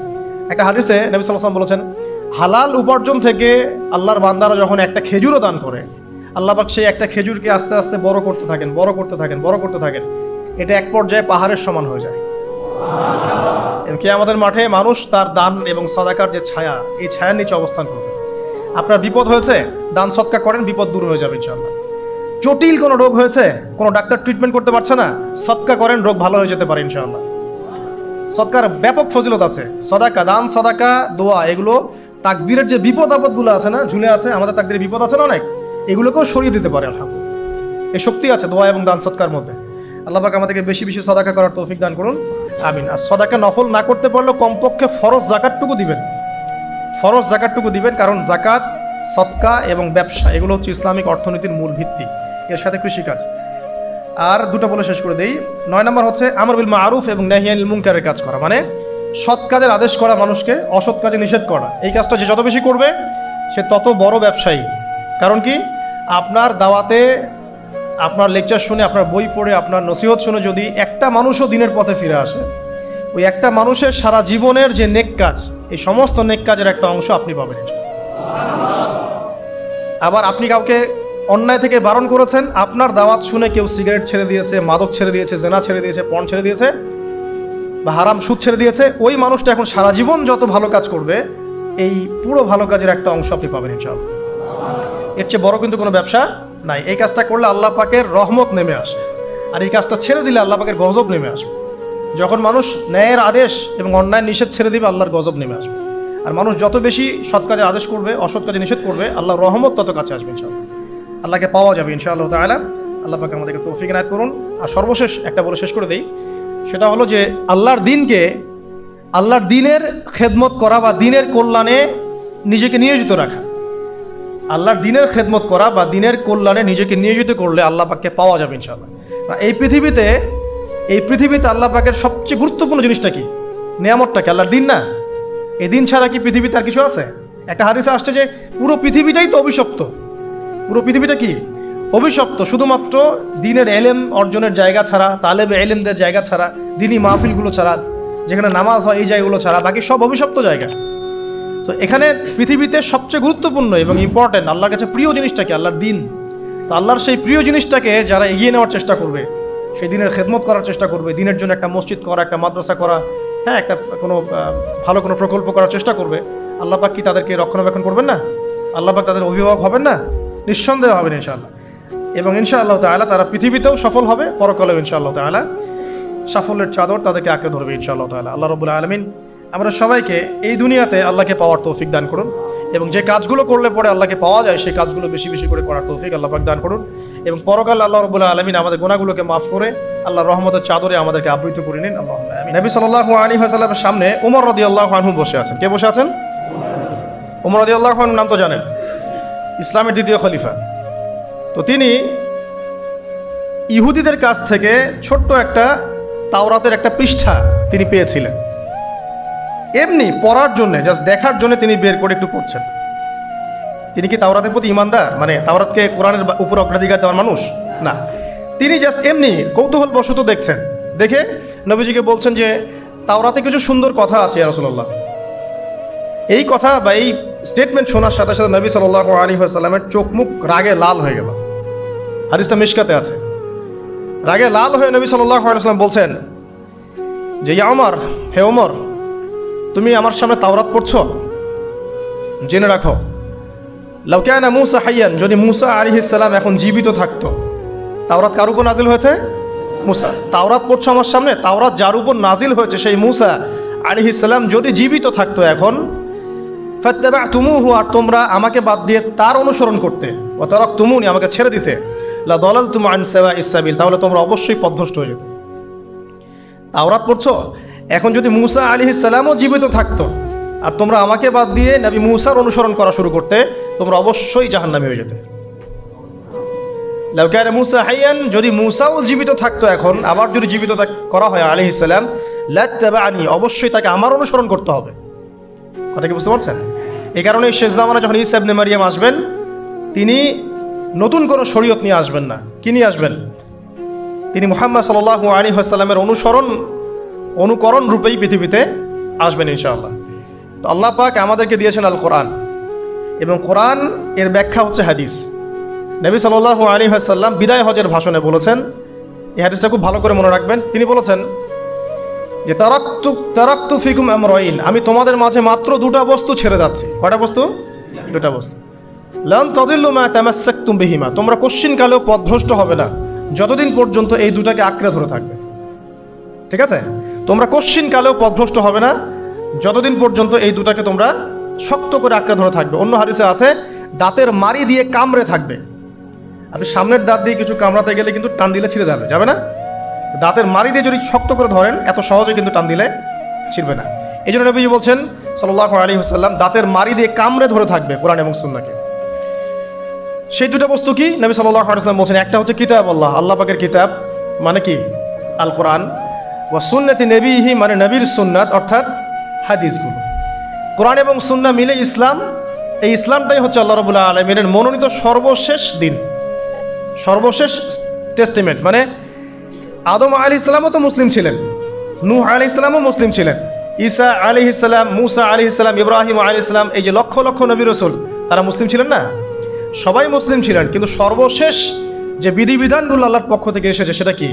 একটা হাদিসে নবী সাল্লাল্লাহু আলাইহি ওয়াসাল্লাম বলেছেন, হালাল উপার্জন থেকে আল্লাহর বান্দারা যখন একটা খেজুরও দান করে, আল্লাহ পাক সেই একটা খেজুরকে আস্তে আস্তে বড় করতে থাকেন, বড় করতে থাকেন, বড় করতে থাকেন। এটা এক পর্যায়ে পাহাড়ের সমান হয়ে যায়। এবং কিয়ামতের মাঠে মানুষ তার দান এবং সাদাকার যে ছায়া, এই ছায়ার নিচে অবস্থান করবে। আপনার বিপদ হয়েছে, দান সদকা করেন, বিপদ দূর হয়ে যাবে ইনশাআল্লাহ। জটিল কোনো রোগ হয়েছে, কোনো ডাক্তার ট্রিটমেন্ট করতে পারছে না, সদকা করেন, রোগ ভালো হয়ে যেতে পারে ইনশাআল্লাহ। সদকার ব্যাপক ফজিলত আছে। সদাকা, দান, সদাকা, দোয়া, এগুলো তাকদিরের যে বিপদ আপদগুলো আছে না, ঝুলে আছে, আমাদের তাকদিরে বিপদ আছে না অনেক, এগুলোকেও সরিয়ে দিতে পারে আলহামদুলিল্লাহ। এই শক্তি আছে দোয়া এবং দান সদকার মধ্যে। আল্লাহ পাক আমাদেরকে বেশি বেশি সদাকা করার তৌফিক দান করুন, আমিন। আর সদাকা নফল না করতে পারলেও কমপক্ষে ফরজ যাকাতটুকু দিবেন, ফরজ যাকাতটুকু দিবেন। কারণ যাকাত, সদকা এবং ব্যবসা, এগুলো হচ্ছে ইসলামিক অর্থনীতির মূল ভিত্তি, এর সাথে কৃষিকাজ। আর দুটো বলে শেষ করে দেই। 9 নম্বর হচ্ছে আমর বিল মারুফ এবং নাহি আনিল মুনকারের কাজ করা, মানে সৎ কাজের আদেশ করা, মানুষকে অসৎ কাজে নিষেধ করা। এই কাজটা যে যত বেশি করবে, সে তত বড় ব্যবসায়ী। কারণ কি, আপনার দাওয়াতে, আপনার লেকচার শুনে, আপনার বই পড়ে, আপনার নসিহত শুনে যদি একটা মানুষও দিনের পথে ফিরে আসে, ওই একটা মানুষের সারা জীবনের যে নেক কাজ, এই সমস্ত নেক কাজের একটা অংশ আপনি পাবেন। আবার আপনি কাউকে অন্যায় থেকে বারণ করেছেন, আপনার দাওয়াত শুনে কেউ সিগারেট ছেড়ে দিয়েছে, মাদক ছেড়ে দিয়েছে, জেনা ছেড়ে দিয়েছে, পণ ছেড়ে দিয়েছে, বা হারাম সুদ ছেড়ে দিয়েছে, ওই মানুষটা এখন সারা জীবন যত ভালো কাজ করবে, এই পুরো ভালো কাজের একটা অংশ আপনি পাবেন ইনশাআল্লাহ। এর চেয়ে বড় কিন্তু কোনো ব্যবসা নাই। এই কাজটা করলে আল্লাহ পাকের রহমত নেমে আসে, আর এই কাজটা ছেড়ে দিলে আল্লাহ পাকের গজব নেমে আসবে। যখন মানুষ ন্যায়ের আদেশ এবং অন্যায় নিষেধ ছেড়ে দিবে, আল্লাহর গজব নেমে আসবে। আর মানুষ যত বেশি সৎ কাজে আদেশ করবে, অসৎ কাজে নিষেধ করবে, আল্লাহর রহমত তত কাছে আসবে ইনশাআল্লাহ। আল্লাহকে পাওয়া যাবে ইনশাআল্লাহ তাআলা। আল্লাহ পাক আমাদেরকে তৌফিক ইনায়াত করুন। আর সর্বশেষ একটা বলে শেষ করে দেই, সেটা হলো যে আল্লাহর দিনকে, আল্লাহর দিনের খেদমত করা বা দিনের কল্যাণে নিজেকে নিয়োজিত রাখা। আল্লাহর দিনের খেদমত করা বা দিনের কল্যাণে নিজেকে নিয়োজিত করলে আল্লাহ পাককে পাওয়া যাবে ইনশাআল্লাহ। এই পৃথিবীতে আল্লাহ পাকের সবচেয়ে গুরুত্বপূর্ণ জিনিসটা কি? নিয়ামতটা কি? আল্লাহর দিন না? এই দিন ছাড়া কি পৃথিবীতে আর কিছু আছে? একটা হাদিসে আসছে যে পুরো পৃথিবীটাই তো অভিশপ্ত। পুরো পৃথিবীটা কি? অভিশপ্ত। শুধুমাত্র দিনের এলেম অর্জনের জায়গা ছাড়া, তালেবে এলেমদের জায়গা ছাড়া, দিনী মাহফিলগুলো ছাড়া, যেখানে নামাজ হয়, এই জায়গাগুলো ছাড়া বাকি সব অভিশপ্ত জায়গা। তো এখানে পৃথিবীতে সবচেয়ে গুরুত্বপূর্ণ এবং ইম্পর্টেন্ট, আল্লাহর কাছে প্রিয় জিনিসটা কি? আল্লাহর দিন। তো আল্লাহর সেই প্রিয় জিনিসটাকে যারা এগিয়ে নেওয়ার চেষ্টা করবে, সেই দিনের খেদমত করার চেষ্টা করবে, দিনের জন্য একটা মসজিদ করা, একটা মাদ্রাসা করা, হ্যাঁ, একটা কোনো ভালো কোনো প্রকল্প করার চেষ্টা করবে, আল্লাহ পাক কি তাদেরকে রক্ষণাবেক্ষণ করবেন না? আল্লাহ পাক তাদের অভিভাবক হবেন না? নিঃসন্দেহ হবেন ইনশাআল্লাহ। এবং ইনশাআল্লাহ তাআলা তারা পৃথিবীতেও সফল হবে, পরকালেও ইনশাআল্লাহ তাআলা সাফল্যের চাদর তাদেরকে আঁকড়ে ধরবে ইনশাআল্লাহ তাআলা। আল্লাহ রাব্বুল আলামিন আমরা সবাইকে এই দুনিয়াতে আল্লাহকে পাওয়ার তৌফিক দান করুন, এবং যে কাজগুলো করলে পরে আল্লাহকে পাওয়া যায়, সেই কাজগুলো বেশি বেশি করে করার তৌফিক আল্লাহ পাক দান করুন। এবং পরকাল আল্লাহ রাব্বুল আলামিন আমাদের গুনাহগুলোকে মাফ করে আল্লাহর রহমতের চাদরে আমাদেরকে আবৃত করে নিন, আল্লাহুম্মা আমিন। নবী সাল্লাল্লাহু আলাইহি ওয়াসাল্লামের সামনে ওমর রাদিয়াল্লাহু আনহু বসে আছেন। কে বসে আছেন? ওমর রাদিয়াল্লাহু আনহু নাম তো জানেন, ইসলামের দ্বিতীয় খলিফা। তো তিনি ইহুদিদের কাছ থেকে ছোট্ট একটা তাওরাতের একটা পৃষ্ঠা তিনি পেয়েছিলেন, এমনি পড়ার জন্য, জাস্ট দেখার জন্য তিনি বের করে একটু পড়ছেন। তিনি কি তাওরাতের প্রতি ইমানদার, মানে তাওরাতকে কোরআনের উপর অগ্রাধিকার দেওয়ার মানুষ? না, তিনি জাস্ট এমনি কৌতূহল বশত দেখছেন। দেখে নবীজিকে বলছেন যে তাওরাতে কিছু সুন্দর কথা আছে ইয়া রাসূলুল্লাহ। এই কথা বা এই স্টেটমেন্ট শোনার সাথে সাথে নবী সাল্লাল্লাহু আলাইহি ওয়াসাল্লামের চোখ মুখ রাগে লাল হয়ে গেল। হাদিসটা মিশকাতে আছে। রাগে লাল হয়ে নবী সাল্লাল্লাহু আলাইহি ওয়াসাল্লাম বলছেন যে ইয়া ওমর, হে ওমর, তুমি আমার সামনে তাওরাত পড়ছো? জেনে রাখো, লাউ কানা মূসা হাইয়ান, যদি মূসা আলাইহিস সালাম এখন জীবিত থাকতো। তাওরাত কার উপর নাজিল হয়েছে? মূসা। তাওরাত পড়ছো আমার সামনে, তাওরাত যার উপর নাজিল হয়েছে সেই মূসা আলাইহিস সালাম যদি জীবিত থাকতো এখন, ফাত্তাবা'তুমুহু, আর তোমরা আমাকে বাদ দিয়ে তার অনুসরণ করতে, ওয়া তারাকতুমুনি, আমাকে ছেড়ে দিতে, লা দালালতুম আন সাওয়াইস সাবিল, তাহলে তোমরা অবশ্যই পথভ্রষ্ট হয়ে যেতে। তাওরাত পড়ছো, এখন যদি মূসা আলাইহিস সালামও জীবিত থাকতো আর তোমরা আমাকে বাদ দিয়ে নবী মূসার অনুসরণ করা শুরু করতে, তোমরা অবশ্যই জাহান্নামী হয়ে যেতে। লাউ কানা মূসা হাইয়ান, যদি মূসাও জীবিত থাকতো এখন, আবার যদি জীবিত করা হয় আলাইহিস সালাম, লাত্তাবা'নি, অবশ্যই তাকে আমার অনুসরণ করতে হবে। কথা কি বুঝতে পারছেন? এই কারণে শেষ জামানা যখন ঈসা ইবনে মারিয়াম আসবেন, তিনি নতুন কোনো শরীয়ত নিয়ে আসবেন না। কি নিয়ে আসবেন? তিনি মুহাম্মদ সাল্লাল্লাহু আলাইহি ওয়াসাল্লামের অনুকরণ রূপেই পৃথিবীতে আসবেন ইনশাআল্লাহ। তো আল্লাহ পাক আমাদেরকে দিয়েছেন আল কোরআন, এবং কোরআন এর ব্যাখ্যা হচ্ছে হাদিস। নবী সাল্লাল্লাহু আলাইহি ওয়াসাল্লাম বিদায় হজের ভাষণে বলেছেন, এই হাদিসটা খুব ভালো করে মনে রাখবেন। তিনি বলেছেন যে তারাকতু ফিকুম আমরাইন, আমি তোমাদের মাঝে মাত্র দুটা বস্তু ছেড়ে যাচ্ছি। কয়টা বস্তু? দুটা বস্তু। লান তাদিল্লু মা তামাসসাকতুম বিহিমা, তোমরা কোশ্চিনকালেও পথভ্রষ্ট হবে না যতদিন পর্যন্ত এই দুটাকে আঁকড়ে ধরে থাকবে। ঠিক আছে? তোমরা কোশ্চিনকালেও পথভ্রষ্ট হবে না যতদিন পর্যন্ত এই দুটাকে তোমরা শক্ত করে আঁকড়ে ধরে থাকবে। অন্য হাদিসে আছে দাঁতের মাড়ি দিয়ে কামড়ে থাকবে। আপনি সামনের দাঁত দিয়ে কিছু কামড়াতে গেলে কিন্তু টান দিলে ছিঁড়ে যাবে না? দাঁতের মাড়ি দিয়ে যদি শক্ত করে ধরেন এত সহজে কিন্তু টান দিলে ছিঁড়বে না। এই জন্য নবীজি বলছেন সাল্লাল্লাহু আলাইহি ওয়াসাল্লাম দাঁতের মাড়ি দিয়ে কামড়ে ধরে থাকবে কোরআন এবং সুন্নাহকে। সেই দুটো বস্তু কি? নবী সাল্লাল্লাহু আলাইহি ওয়াসাল্লাম বলছেন, একটা হচ্ছে কিতাব আল্লাহ, আল্লাহ পাকের কিতাব মানে কি? আল কোরআন। ওয়া সুন্নতি নবীহি মানে নবীর সুন্নাত, অর্থাৎ হাদিসগুলো। কোরআন এবং সুন্নাহ মিলে ইসলাম। এই ইসলামটাই হচ্ছে আল্লাহ রাব্বুল আলামিনের মনোনীত সর্বশেষ দিন, সর্বশেষ টেস্টিমেন্ট। মানে আদম আলাইহিস সালামও তো মুসলিম ছিলেন, নূহ আলাইহিস সালামও মুসলিম ছিলেন, ঈসা আলাইহিস সালাম, মূসা আলাইহিস সালাম, ইব্রাহিম আলাইহিস সালাম, এই যে লক্ষ লক্ষ নবী রাসূল, তারা মুসলিম ছিলেন না? সবাই মুসলিম ছিলেন, কিন্তু সর্বশেষ যে বিধিবিধানগুলো আল্লাহর পক্ষ থেকে এসেছে সেটা কি?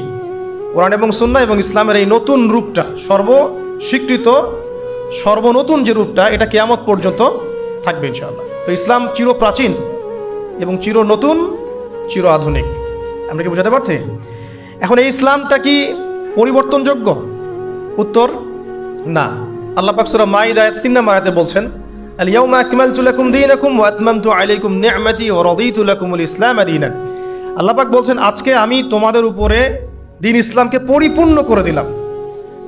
কোরআন এবং সুন্নাহ এবং ইসলামের এই নতুন রূপটা, সর্বস্বীকৃত সর্বনতুন যে রূপটা, এটা কিয়ামত পর্যন্ত থাকবে ইনশাআল্লাহ। তো ইসলাম চির প্রাচীন এবং চির নতুন, চির আধুনিক। আমরা কি বুঝাতে পারছি? এখন এই ইসলামটা কি পরিবর্তনযোগ্য? উত্তর না। আল্লাহ পাক সূরা মাইদা 3 নম্বর আয়াতে বলছেন, আল ইয়াউমা আকমালতু লাকুম দীনাকুম ওয়া আতমামতু আলাইকুম নি'মাতি ওয়া রাদিতু লাকুমুল ইসলাম দীনান। আল্লাহ পাক বলছেন, আজকে আমি তোমাদের উপরে দিন ইসলামকে পরিপূর্ণ করে দিলাম।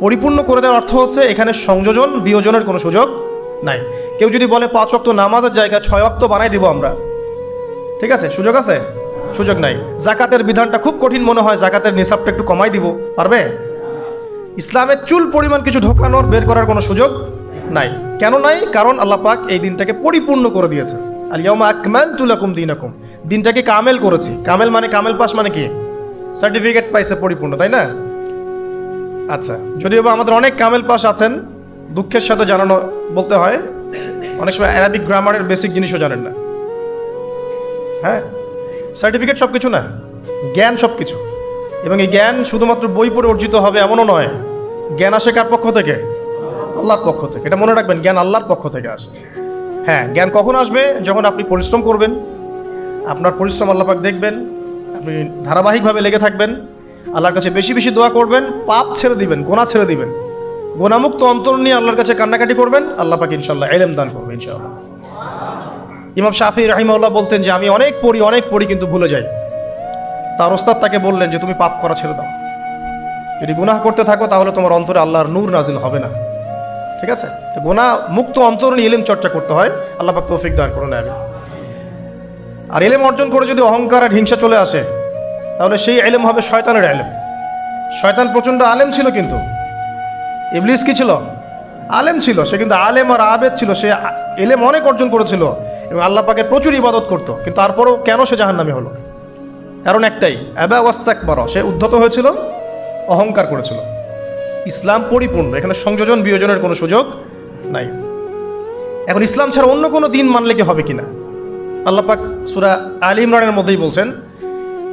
পরিপূর্ণ করে দেওয়ার অর্থ হচ্ছে এখানে সংযোজন বিয়োজনের কোনো সুযোগ নাই। কেউ যদি বলে 5 ওয়াক্ত নামাজের জায়গা 6 ওয়াক্ত বানাই দিব আমরা, ঠিক আছে? সুযোগ আছে? সুযোগ নাই। যাকাতের বিধানটা খুব কঠিন মনে হয়, যাকাতের নিসাবটা একটু কমাই দিব, পারবে? ইসলামের চুল পরিমাণ কিছু ঢোকানোর বের করার কোনো সুযোগ নাই। কেন নাই? কারণ আল্লাহ পাক এই দিনটাকে পরিপূর্ণ করে দিয়েছে। আল ইয়াউমা আকমালতু লাকুম দীনাকুম, দিনটাকে কামেল করেছি। কামেল মানে কামেল পাস মানে কি? সার্টিফিকেট পাইছে পরিপূর্ণ, তাই না? আচ্ছা, যদিও বা আমাদের অনেক কামেল পাস আছেন, দুঃখের সাথে জানানো বলতে হয় অনেক সময় অ্যারাবিক গ্রামারের বেসিক জিনিসও জানেন না। হ্যাঁ, সার্টিফিকেট সব কিছু না, জ্ঞান সব কিছু। এবং এই জ্ঞান শুধুমাত্র বই পড়ে অর্জিত হবে এমনও নয়। জ্ঞান আসে কার পক্ষ থেকে? আল্লাহর পক্ষ থেকে। এটা মনে রাখবেন, জ্ঞান আল্লাহর পক্ষ থেকে আসে। হ্যাঁ, জ্ঞান কখন আসবে? যখন আপনি পরিশ্রম করবেন, আপনার পরিশ্রম আল্লাহ পাক দেখবেন, আপনি ধারাবাহিকভাবে লেগে থাকবেন, আল্লাহর কাছে বেশি বেশি দোয়া করবেন, পাপ ছেড়ে দিবেন, গোনা ছেড়ে দিবেন, গোনামুক্ত অন্তর নিয়ে আল্লাহর কাছে কান্নাকাটি করবেন, আল্লাহ পাক ইনশাআল্লাহ ইলম দান করবে ইনশাআল্লাহ। ইমাম শাফি রাহিমাহুল্লাহ বলতেন যে আমি অনেক পড়ি কিন্তু ভুলে যাই। তার ওস্তাদ তাকে বললেন যে তুমি পাপ করা ছেড়ে দাও, যদি গুনাহ করতে থাকো তাহলে তোমার অন্তরে আল্লাহর নূর নাজিল হবে না। ঠিক আছে? তো গুনাহ মুক্ত অন্তর নিয়ে ইলম চর্চা করতে হয়। আল্লাহ পাক তৌফিক দান করুন। আমি আর ইলম অর্জন করে যদি অহংকার আর হিংসা চলে আসে, তাহলে সেই ইলম হবে শয়তানের ইলম। শয়তান প্রচন্ড আলেম ছিল, কিন্তু ইবলিস কি ছিল? আলেম ছিল। সে কিন্তু আলেম আর আবেদ ছিল, সে ইলম অনেক অর্জন করেছিল এবং আল্লাহ পাকের প্রচুর ইবাদত করত। কিন্তু তারপরও কেন সে জাহান্নামী হলো? কারণ একটাই, আবা ওয়াস্তাকবারা, সে উদ্ধত হয়েছিল, অহংকার করেছিল। ইসলাম পরিপূর্ণ, এখানে সংযোজন বিয়োজনের কোনো সুযোগ নাই। এখন ইসলাম ছাড়া অন্য কোনো দিন মানলে কি হবে কিনা? আল্লাহ পাক সূরা আলী ইমরানের মধ্যেই বলছেন,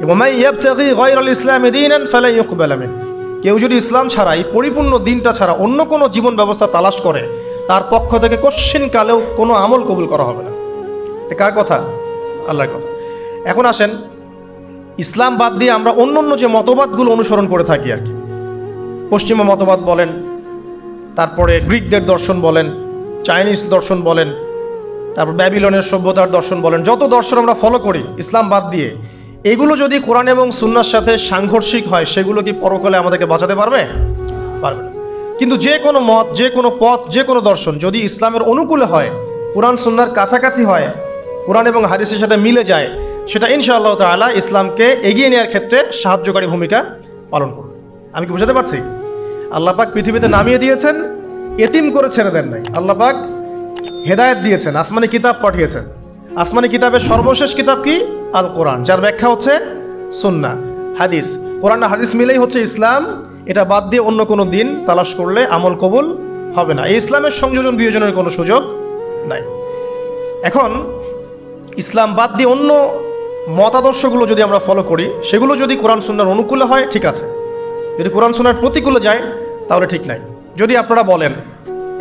ওয়ামান ইয়াবতাগি গায়রাল ইসলামি দীনান ফালা ইউকবাল মিনহু, কেউ যদি ইসলাম ছাড়া, এই পরিপূর্ণ দিনটা ছাড়া অন্য কোনো জীবন ব্যবস্থা তালাশ করে, তার পক্ষ থেকে কোশ্চিন কালেও কোনো আমল কবুল করা হবে না। এটা কার কথা? আল্লাহর কথা। এখন আসেন, ইসলাম বাদ দিয়ে আমরা অন্য যে মতবাদগুলো অনুসরণ করে থাকি আর কি, পশ্চিমা মতবাদ বলেন, তারপরে গ্রিকদের দর্শন বলেন, চাইনিজ দর্শন বলেন, তারপর ব্যাবিলনের সভ্যতার দর্শন বলেন, যত দর্শন আমরা ফলো করি ইসলাম বাদ দিয়ে, এগুলো যদি কোরআন এবং সুন্নাহর সাথে সাংঘর্ষিক হয়, সেগুলো কি পরকালে আমাদেরকে বাঁচাতে পারবে? পারবে না। কিন্তু যে কোনো মত, যে কোনো পথ, যে কোনো দর্শন যদি ইসলামের অনুকূলে হয়, কোরআন সুন্নাহর কাছাকাছি হয়, কোরআন এবং হাদিসের সাথে মিলে যায়, সেটা ইনশাআল্লাহ তাআলা ইসলামকে এগিয়ে নেওয়ার ক্ষেত্রে সাহায্যকারী ভূমিকা পালন করবে। আমি কি বুঝাতে পারছি? আল্লাহ পাক পৃথিবীতে নামিয়ে দিয়েছেন, এতিম করে ছেড়ে দেন নাই। আল্লাহ পাক হেদায়েত দিয়েছেন, আসমানি কিতাব পাঠিয়েছেন। আসমানি কিতাবের সর্বশেষ কিতাব কি? আল কোরআন, যার ব্যাখ্যা হচ্ছে সুন্নাহ, হাদিস। কোরআন আর হাদিস মিলেই হচ্ছে ইসলাম। এটা বাদ দিয়ে অন্য কোনো দিন তালাশ করলে আমল কবুল হবে না। এই ইসলামের সংযোজন বিয়োজনের কোনো সুযোগ নাই। এখন ইসলাম বাদ দিয়ে অন্য মতাদর্শগুলো যদি আমরা ফলো করি, সেগুলো যদি কোরআন সুন্নাহর অনুকূলে হয় ঠিক আছে, যদি কোরআন সুন্নাহর প্রতিকূলে যায় তাহলে ঠিক নাই। যদি আপনারা বলেন,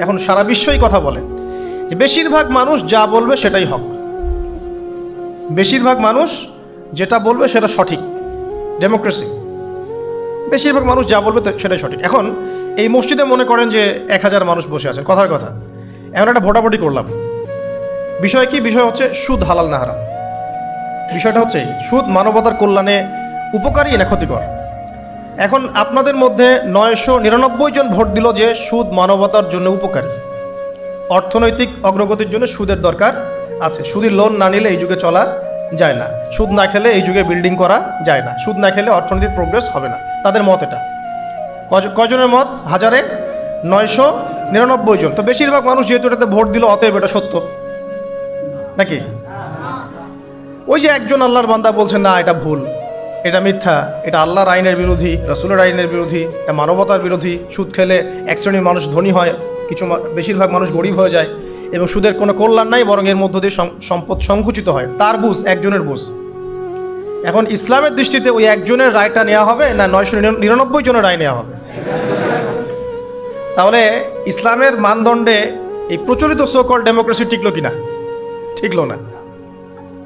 এখন সারা বিশ্বই কথা বলে যে বেশিরভাগ মানুষ যা বলবে সেটাই হক, বেশিরভাগ মানুষ যেটা বলবে সেটা সঠিক, ডেমোক্রেসি, বেশিরভাগ মানুষ যা বলবে সেটাই সঠিক। এখন এই মসজিদে মনে করেন যে 1000 মানুষ বসে আছেন, কথার কথা, এখন একটা ভোটাভুটি করলাম। বিষয় কি? বিষয় হচ্ছে সুদ হালাল না হারাম। বিষয়টা হচ্ছে সুদ মানবতার কল্যাণে উপকারী না ক্ষতিকর। এখন আপনাদের মধ্যে 999 জন ভোট দিল যে সুদ মানবতার জন্য উপকারী, অর্থনৈতিক অগ্রগতির জন্য সুদের দরকার আছে। সুদের লোন না নিলে এই যুগে চলা যায় না, সুদ না খেলে এই যুগে বিল্ডিং করা যায় না, সুদ না খেলে অর্থনৈতিক প্রোগ্রেস হবে না। তাদের মত এটা। কজনের মত? 1000-এ 999 জন। তো বেশিরভাগ মানুষ যেহেতু এটাতে ভোট দিল, অতএব এটা সত্য নাকি? ওই যে একজন আল্লাহর বান্দা বলছেন না এটা ভুল, এটা মিথ্যা, এটা আল্লাহর আইনের বিরোধী, রাসূলের আইনের বিরোধী, এটা মানবতার বিরোধী। সুদ খেলে এক শ্রেণীর মানুষ ধনী হয়, বেশিরভাগ মানুষ গরিব হয়ে যায়, এবং সুদের কোনো কল্যাণ নাই, বরং এর মধ্য দিয়ে সম্পদ সংকুচিত হয়। তার বুঝ, একজনের বুঝ। এখন ইসলামের দৃষ্টিতে ওই একজনের রায়টা নেওয়া হবে না 999 জনের রায় নেওয়া হবে? তাহলে ইসলামের মানদণ্ডে এই প্রচলিত সোকল ডেমোক্রেসি টিকলো কিনা? টিকলো না,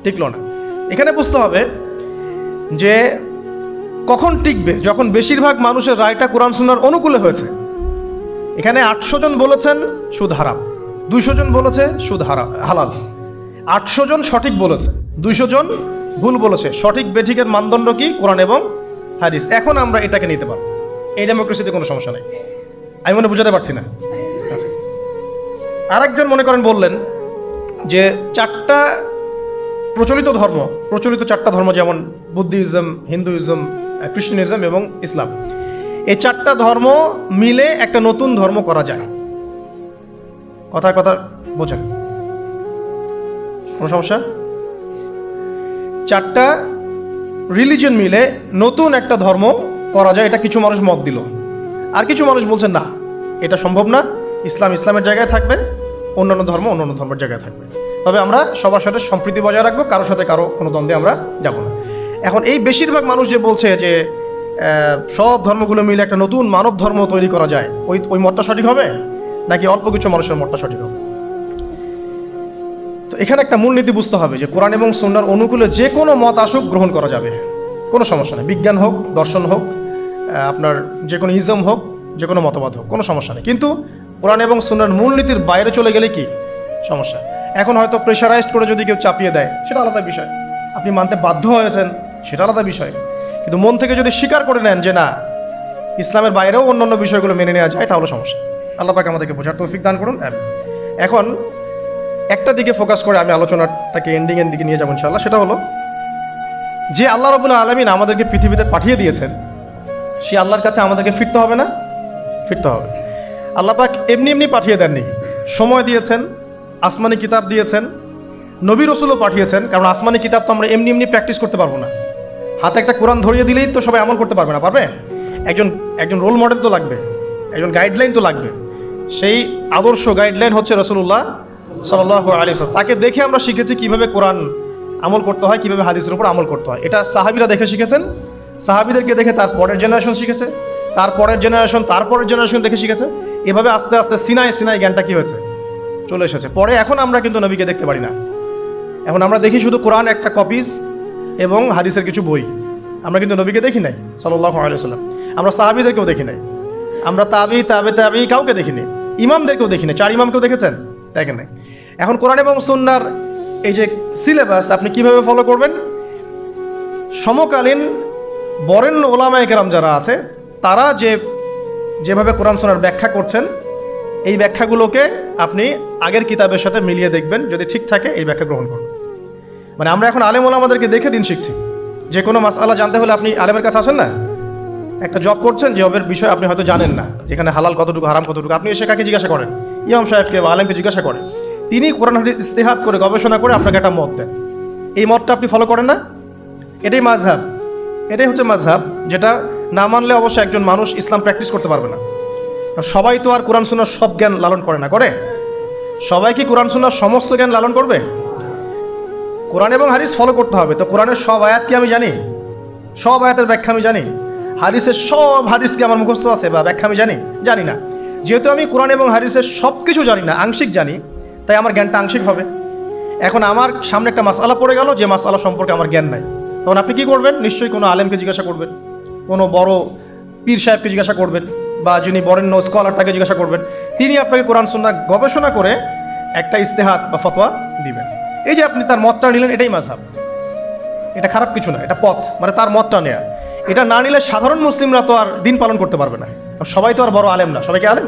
টিকলো না। এখানে বুঝতে হবে যে কখন টিকবে, যখন বেশিরভাগ মানুষের রায়টা কোরআন সুন্নাহর অনুকূলে হয়েছে। এখানে 800 জন বলেছেন সুদ হারাম, 200 জন বলেছে সুদ হালাল, 800 জন সঠিক বলেছে, 200 জন ভুল বলেছে। সঠিক বেঠিকের মানদণ্ড কি? কোরআন এবং হাদিস। এখন আমরা এটাকে নিতে পারবো, এই ডেমোক্রেসিতে কোনো সমস্যা নেই। আমি মনে বুঝাতে পারছি না। আচ্ছা, আরেকজন মনে করেন বললেন যে 4টা প্রচলিত ধর্ম, প্রচলিত 4টা ধর্ম, যেমন বুদ্ধিজম, হিন্দুইজম, খ্রিস্টানিজম এবং ইসলাম, এই 4টা ধর্ম মিলে একটা নতুন ধর্ম করা যায়। কথার কথা বোঝেন? কোনো সমস্যা? 4টা রিলিজন মিলে নতুন একটা ধর্ম করা যায়, এটা কিছু মানুষ মত দিল। আর কিছু মানুষ বলছেন না, এটা সম্ভব না, ইসলাম ইসলামের জায়গায় থাকবে, অন্যান্য ধর্ম অন্যান্য ধর্মের জায়গায় থাকবে। তবে আমরা সবার সাথে সম্প্রীতি বজায় রাখবো, কারোর সাথে কারো কোনো দ্বন্দ্বে আমরা যাব না। এখন এই বেশিরভাগ মানুষ যে বলছে যে সব ধর্মগুলো মিলে একটা নতুন মানব ধর্ম তৈরি করা যায়, ওই মতটা সঠিক হবে নাকি অল্প কিছু মানুষের মতটা সঠিক হবে? তো এখানে একটা মূলনীতি বুঝতে হবে যে কোরআন এবং সুন্নাহর অনুকূলে যে কোনো মত আসুক গ্রহণ করা যাবে, কোনো সমস্যা নেই। বিজ্ঞান হোক, দর্শন হোক, আপনার যে কোনো ইজম হোক, যে কোনো মতবাদ হোক, কোনো সমস্যা নেই। কিন্তু কোরআন এবং সুন্নাহর মূলনীতির বাইরে চলে গেলে কি সমস্যা? এখন হয়তো প্রেশারাইজড করে যদি কেউ চাপিয়ে দেয়, সেটা আলাদা বিষয়। আপনি মানতে বাধ্য হয়েছেন, সেটা আলাদা বিষয়। কিন্তু মন থেকে যদি স্বীকার করে নেন যে না, ইসলামের বাইরেও অন্যান্য বিষয়গুলো মেনে নেওয়া যায়, তাহলে সমস্যা। আল্লাহ পাক আমাদেরকে বোঝার তৌফিক দান করুন। এখন একটা দিকে ফোকাস করে আমি আলোচনাটাকে এন্ডিংয়ের দিকে নিয়ে যাবো ইনশাআল্লাহ। সেটা হলো যে আল্লাহ রাব্বুল আলামিন আমাদেরকে পৃথিবীতে পাঠিয়ে দিয়েছেন, সে আল্লাহর কাছে আমাদেরকে ফিরতে হবে না? ফিরতে হবে। আল্লাহ পাক এমনি এমনি পাঠিয়ে দেননি, সময় দিয়েছেন, আসমানি কিতাব দিয়েছেন, নবী রসুলও পাঠিয়েছেন। কারণ আসমানি কিতাব তো আমরা এমনি এমনি প্র্যাকটিস করতে পারবো না। হাতে একটা কোরআন ধরিয়ে দিলেই তো সবাই আমল করতে পারবে না, পারবে? একজন রোল মডেল তো লাগবে, একজন গাইডলাইন তো লাগবে। সেই আদর্শ গাইডলাইন হচ্ছে রাসূলুল্লাহ সাল্লাল্লাহু আলাইহি ওয়াসাল্লাম। তাকে দেখে আমরা শিখেছি কিভাবে কোরআন আমল করতে হয়, কিভাবে হাদিসের উপর আমল করতে হয়। এটা সাহাবীরা দেখে শিখেছেন, সাহাবীদেরকে দেখে তার পরের জেনারেশন শিখেছে, তার পরের জেনারেশন তার পরের জেনারেশন দেখে শিখেছে। এভাবে আস্তে আস্তে সিনাই জ্ঞানটা কি হয়েছে? চলে এসেছে। পরে এখন আমরা কিন্তু নবীকে দেখতে পারি না, এখন আমরা দেখি শুধু কোরআন একটা কপিজ এবং হাদিসের কিছু বই। আমরা কিন্তু নবীকে দেখি নাই সাল্লাল্লাহু আলাইহি ওয়াসাল্লাম। আমরা সাহাবীদেরকেও দেখি নাই, আমরা তাবি কাউকে দেখিনি, ইমামদেরকেও দেখি নাই। 4 ইমামকেও দেখেছেন? দেখেন নাই। এখন কোরআন এবং সুন্নাহর এই যে সিলেবাস আপনি কিভাবে ফলো করবেন? সমকালীন বরেণ্য ওলামায়ে কেরাম যারা আছে, তারা যেভাবে কোরআন সুন্নাহর ব্যাখ্যা করছেন, এই ব্যাখ্যাগুলোকে আপনি আগের কিতাবের সাথে মিলিয়ে দেখবেন। যদি ঠিক থাকে এই ব্যাখ্যা গ্রহণ করবেন। মানে আমরা এখন আলেম ওলামাদেরকে দেখে দিন শিখছি। যে কোনো মাসআলা জানতে হলে আপনি আলেমের কাছে আসেন না, একটা জব করছেন, জবের বিষয়ে আপনি হয়তো জানেন না, যেখানে হালাল কতটুকু হারাম কতটুকু, আপনি এসে কাকে জিজ্ঞাসা করেন? ইমাম সাহেবকে বা আলেমকে জিজ্ঞাসা করেন, তিনি কোরআন হাদিস ইস্তেহাদ করে গবেষণা করে আপনাকে একটা মত দেন। এই মতটা আপনি ফলো করেন না? এটাই মাযহাব, এটাই হচ্ছে মাযহাব, যেটা না মানলে অবশ্যই একজন মানুষ ইসলাম প্র্যাকটিস করতে পারবে না। সবাই তো আর কোরআন সুন্নাহর সব জ্ঞান লালন করে না, করে? সবাই কি কোরআন সুন্নাহর সমস্ত জ্ঞান লালন করবে? কোরআন এবং হাদিস ফলো করতে হবে। তো কোরআনের সব আয়াত কি আমি জানি? সব আয়াতের ব্যাখ্যা আমি জানি? হাদিসের সব হাদিস কি আমার মুখস্থ আছে বা ব্যাখ্যা আমি জানি? জানি না। যেহেতু আমি কোরআন এবং হাদিসের সব কিছু জানি না, আংশিক জানি, তাই আমার জ্ঞানটা আংশিক হবে। এখন আমার সামনে একটা মাসআলা পড়ে গেল, যে মাসআলা সম্পর্কে আমার জ্ঞান নাই, তখন আপনি কি করবেন? নিশ্চয়ই কোনো আলেমকে জিজ্ঞাসা করবেন, কোনো বড় পীর সাহেবকে জিজ্ঞাসা করবেন, বা যিনি বরেণ্য স্কলার তাকে জিজ্ঞাসা করবেন। তিনি আপনাকে কোরআন সুন্নাহ গবেষণা করে একটা ইস্তেহাদ বা ফতোয়া দিবেন। এই যে আপনি তার মতটা নিলেন, এটাই মাযহাব। এটা খারাপ কিছু না, এটা পথ, মানে তার মতটা নেয়া। এটা না নিলে সাধারণ মুসলিমরা তো আর দিন পালন করতে পারবে না। সবাই তো আর বড় আলেম না। সবাইকে আলেম,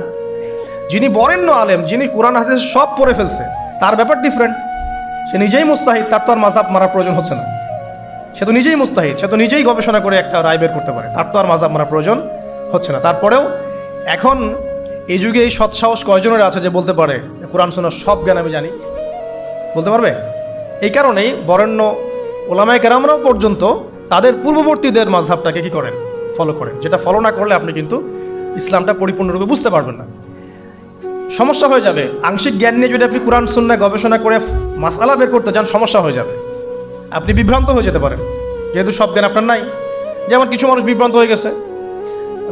যিনি বরেণ্য আলেম, যিনি কোরআন হাদিস সব পড়ে ফেলছে, তার ব্যাপার ডিফারেন্ট। সে নিজেই মুস্তাহিদ, তার তো আর মাযহাব মারার প্রয়োজন হচ্ছে না। সে তো নিজেই মুস্তাহিদ, সে তো নিজেই গবেষণা করে একটা রায় বের করতে পারে, তার তো আর মাযহাব মারার প্রয়োজন হচ্ছে না। তারপরেও এখন এই যুগে এই সৎসাহস কয়জনের আছে যে বলতে পারে কোরআন সুন্নাহর সব জ্ঞান আমি জানি? বলতে পারবে? এই কারণেই বরেণ্য ওলামায়ে কেরামরাও পর্যন্ত তাদের পূর্ববর্তীদের মাযহাবটাকে কি করেন? ফলো করেন। যেটা ফলো না করলে আপনি কিন্তু ইসলামটা পরিপূর্ণরূপে বুঝতে পারবেন না, সমস্যা হয়ে যাবে। আংশিক জ্ঞান নিয়ে যদি আপনি কোরআন সুন্নাহ গবেষণা করে মাসআলা বের করতে যান, সমস্যা হয়ে যাবে, আপনি বিভ্রান্ত হয়ে যেতে পারেন, যেহেতু সব জ্ঞান আপনার নাই। যেমন কিছু মানুষ বিভ্রান্ত হয়ে গেছে,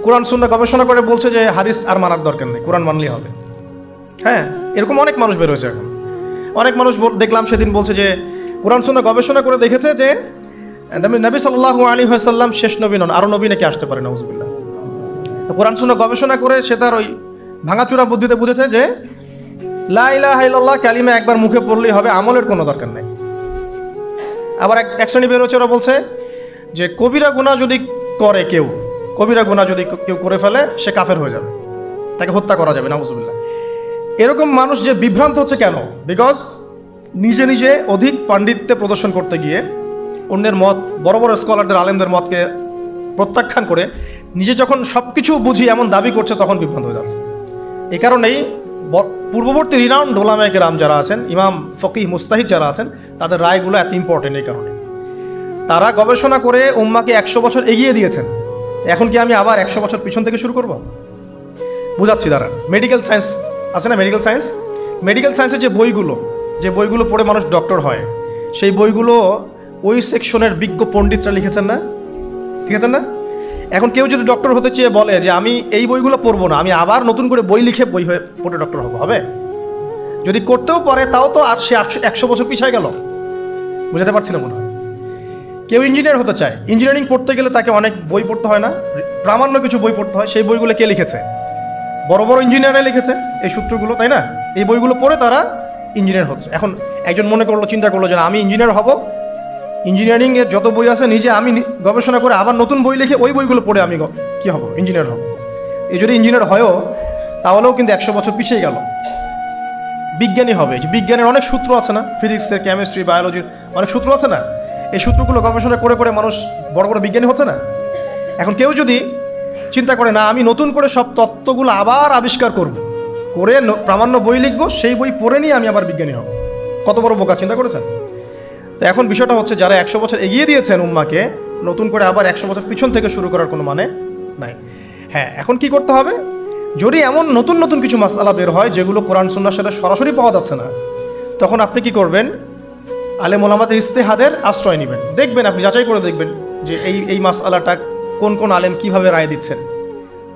কোরআন সুন্নাহ গবেষণা করে বলছে যে হাদিস আর মানার দরকার নেই, কোরআন মানলেই হবে। হ্যাঁ, এরকম অনেক মানুষ বের হয়েছে এখন। অনেক মানুষ দেখলাম সেদিন বলছে যে কোরআন সুন্নাহ গবেষণা করে দেখেছে যে নবী সাল্লাল্লাহু আলাইহি ওয়াসাল্লাম শেষ নবী নন, আরো নবী নাকি আসতে পারে, নাউজুবিল্লাহ। তো কোরআন সুন্নাহ গবেষণা করে সে তার ওই ভাঙাচোরা বুদ্ধিতে বুঝেছে যে লা ইলাহা ইল্লাল্লাহ কালিমা একবার মুখে পড়লেই হবে, আমলের কোনো দরকার নেই। আবার এক শ্রেণী বের হচ্ছে, ওরা বলছে যে কবিরা গুনাহ যদি করে কেউ, কবিরা গুনাহ যদি কেউ করে ফেলে, সে কাফের হয়ে যাবে, তাকে হত্যা করা যাবে, নাউজুবিল্লাহ। এরকম মানুষ যে বিভ্রান্ত হচ্ছে কেন? বিকজ নিজে নিজে অধিক পাণ্ডিত্য প্রদর্শন করতে গিয়ে অন্যের মত, বড় বড় স্কলারদের আলেমদের মতকে প্রত্যাখ্যান করে নিজে যখন সবকিছু বুঝি এমন দাবি করছে, তখন বিভ্রান্ত হয়ে যাচ্ছে। এই কারণেই পূর্ববর্তী রিনাউন্ড ওলামায়ে কেরাম যারা আছেন, ইমাম ফকিহ মুস্তাহিদ যারা আছেন, তাদের রায়গুলো এত ইম্পর্টেন্ট। এই কারণে তারা গবেষণা করে উম্মাকে 100 বছর এগিয়ে দিয়েছেন। এখন কি আমি আবার 100 বছর পিছন থেকে শুরু করব? বুঝাচ্ছি দাঁড়ান। মেডিকেল সায়েন্স আছে না, মেডিকেল সায়েন্স, মেডিকেল সায়েন্সের যে বইগুলো পড়ে মানুষ ডক্টর হয়, সেই বইগুলো ওই সেকশনের বিজ্ঞ পণ্ডিতরা লিখেছেন না? ঠিক আছে না? এখন কেউ যদি ডক্টর হতে চেয়ে বলে যে আমি এই বইগুলো পড়বো না, আমি আবার নতুন করে বই লিখে বই হয়ে পড়ে ডক্টর হবো, হবে? যদি করতেও পারে, তাও তো আর সে 100 বছর পিছিয়ে গেল। বুঝাতে পারছি না মনে হয়। কেউ ইঞ্জিনিয়ার হতে চায়, ইঞ্জিনিয়ারিং পড়তে গেলে তাকে অনেক বই পড়তে হয় না? প্রামাণ্য কিছু বই পড়তে হয়। সেই বইগুলো কে লিখেছে? বড় বড় ইঞ্জিনিয়াররা লিখেছে এই সূত্রগুলো, তাই না? এই বইগুলো পড়ে তারা ইঞ্জিনিয়ার হচ্ছে। এখন একজন চিন্তা করলো যে আমি ইঞ্জিনিয়ার হব, ইঞ্জিনিয়ারিং এর যত বই আছে নিজে আমি গবেষণা করে আবার নতুন বই লিখে ওই বইগুলো পড়ে আমি কি হব? ইঞ্জিনিয়ার হব। এই যদি ইঞ্জিনিয়ার হয়ও, তাহলেও কিন্তু 100 বছর পিছিয়ে গেল। বিজ্ঞানী হবে, বিজ্ঞানের অনেক সূত্র আছে না, ফিজিক্সের, কেমিস্ট্রি, বায়োলজির অনেক সূত্র আছে না? এই সূত্রগুলো গবেষণা করে করে মানুষ বড় বড় বিজ্ঞানী হচ্ছে না? এখন কেউ যদি চিন্তা করে না আমি নতুন করে সব তত্ত্বগুলো আবার আবিষ্কার করব, করে প্রামাণ্য বই লিখবো, সেই বই পড়ে নিয়ে আমি আবার বিজ্ঞানী হব, কত বড় বোকা, চিন্তা করেছেন? তো এখন বিষয়টা হচ্ছে, যারা 100 বছর এগিয়ে দিয়েছেন উম্মাকে, নতুন করে আবার 100 বছর পিছন থেকে শুরু করার কোনো মানে নাই। হ্যাঁ, এখন কি করতে হবে? যদি এমন নতুন নতুন কিছু মাসআলা বের হয় যেগুলো কোরআন সুন্নাহর সাথে সরাসরি পাওয়া যাচ্ছে না, তখন আপনি কি করবেন? আলেম ওলামাদের ইজতিহাদের আশ্রয় নেবেন। দেখবেন, আপনি যাচাই করে দেখবেন যে এই মাসআলাটা কোন কোন আলেম কিভাবে রায় দিচ্ছেন।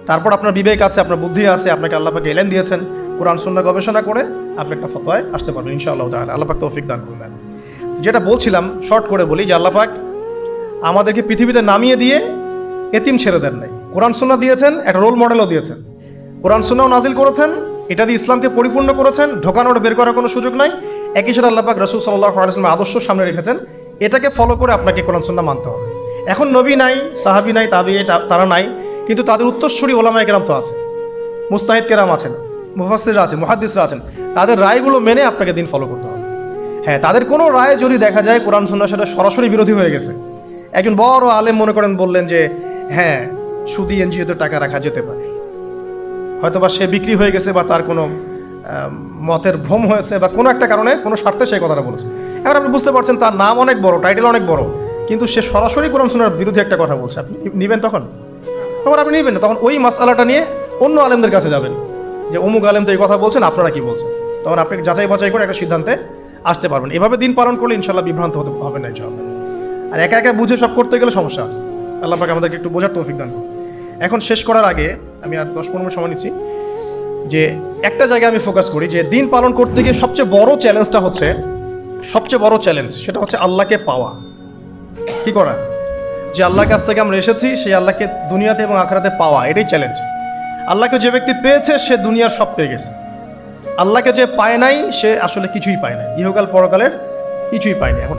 তারপর আপনার বিবেক আছে, আপনার বুদ্ধি আছে, আপনাকে আল্লাহ পাক ইলম দিয়েছেন, কোরআন সুন্নাহ গবেষণা করে আপনি একটা ফতোয়ায় আসতে পারবেন ইনশাআল্লাহ তাআলা। আল্লাহ পাক তৌফিক দান করবেন। যেটা বলছিলাম, শর্ট করে বলি, যে আল্লাহ পাক আমাদেরকে পৃথিবীতে নামিয়ে দিয়ে এতিম ছেড়ে দেন নাই। কোরআন সুন্নাহ দিয়েছেন, একটা রোল মডেলও দিয়েছেন। কোরআন সুন্নাহ নাজিল করেছেন, এটা দিয়ে ইসলামকে পরিপূর্ণ করেছেন, ঢোকানোর বের করার কোনো সুযোগ নাই। একই সাথে আল্লাহ পাক রাসূল সাল্লাল্লাহু আলাইহি ওয়াসাল্লামের আদর্শ সামনে রেখেছেন, এটাকে ফলো করে আপনাকে কোরআন সুন্নাহ মানতে হবে। এখন নবী নাই, সাহাবী নাই, তাবিঈ তারা নাই, কিন্তু তাদের উত্তরসূরি ওলামায়ে কেরাম তো আছে, মুস্তাহিদ কেরাম আছেন, মুফাসসিররা আছেন, মুহাদ্দিসরা আছেন। তাদের রায়গুলো মেনে আপনাকে দিন ফলো করতে হবে। হ্যাঁ, তাদের কোনো রায় যদি দেখা যায় কোরআন সুন্নাহর সাথে সরাসরি বিরোধী হয়ে গেছে, একজন বড় আলেম মনে করেন বললেন যে হ্যাঁ সুদী এনজিওতে টাকা রাখা যেতে পারে, হয়তোবা সে বিক্রি হয়ে গেছে বা তার কোনো মতের ভ্রম হয়েছে বা কোনো একটা কারণে কোনো স্বার্থে সেই কথাটা বলেছে। এবার আপনি বুঝতে পারছেন তার নাম অনেক বড়, টাইটেল অনেক বড়, কিন্তু সে সরাসরি কোরআন সুন্নাহর বিরুদ্ধে একটা কথা বলছে, আপনি নিবেন? তখন আপনি নিবেন না, তখন ওই মাসআলাটা নিয়ে অন্য আলেমদের কাছে যাবেন যে অমুক আলেম তো এই কথা বলছেন, আপনারা কি বলছেন। তখন আপনি যাচাই বাছাই করে একটা সিদ্ধান্তে আসতে পারবেন। এভাবে দিন পালন করলে ইনশাল্লাহ বিভ্রান্ত হতে হবে না ইনশাআল্লাহ। আর একা একা বুঝে সব করতে গেলে সমস্যা আছে। আল্লাহ পাক আমাদেরকে একটু বোঝার তৌফিক দান করুন। এখন শেষ করার আগে আমি আর 10-15 মিনিট সময় নিচ্ছি, যে একটা জায়গায় আমি ফোকাস করি যে দিন পালন করতে গিয়ে সবচেয়ে বড় চ্যালেঞ্জটা হচ্ছে, সবচেয়ে বড় চ্যালেঞ্জ সেটা হচ্ছে আল্লাহকে পাওয়া। কি করা? যে আল্লাহর কাছ থেকে আমরা এসেছি সেই আল্লাহকে দুনিয়াতে এবং আখিরাতে পাওয়া, এটাই চ্যালেঞ্জ। আল্লাহকে যে ব্যক্তি পেয়েছে সে দুনিয়ার সব পেয়ে গেছে। আল্লাহকে যে পায় নাই সে আসলে কিছুই পায় না, ইহকাল পরকালের কিছুই পায়নি। এখন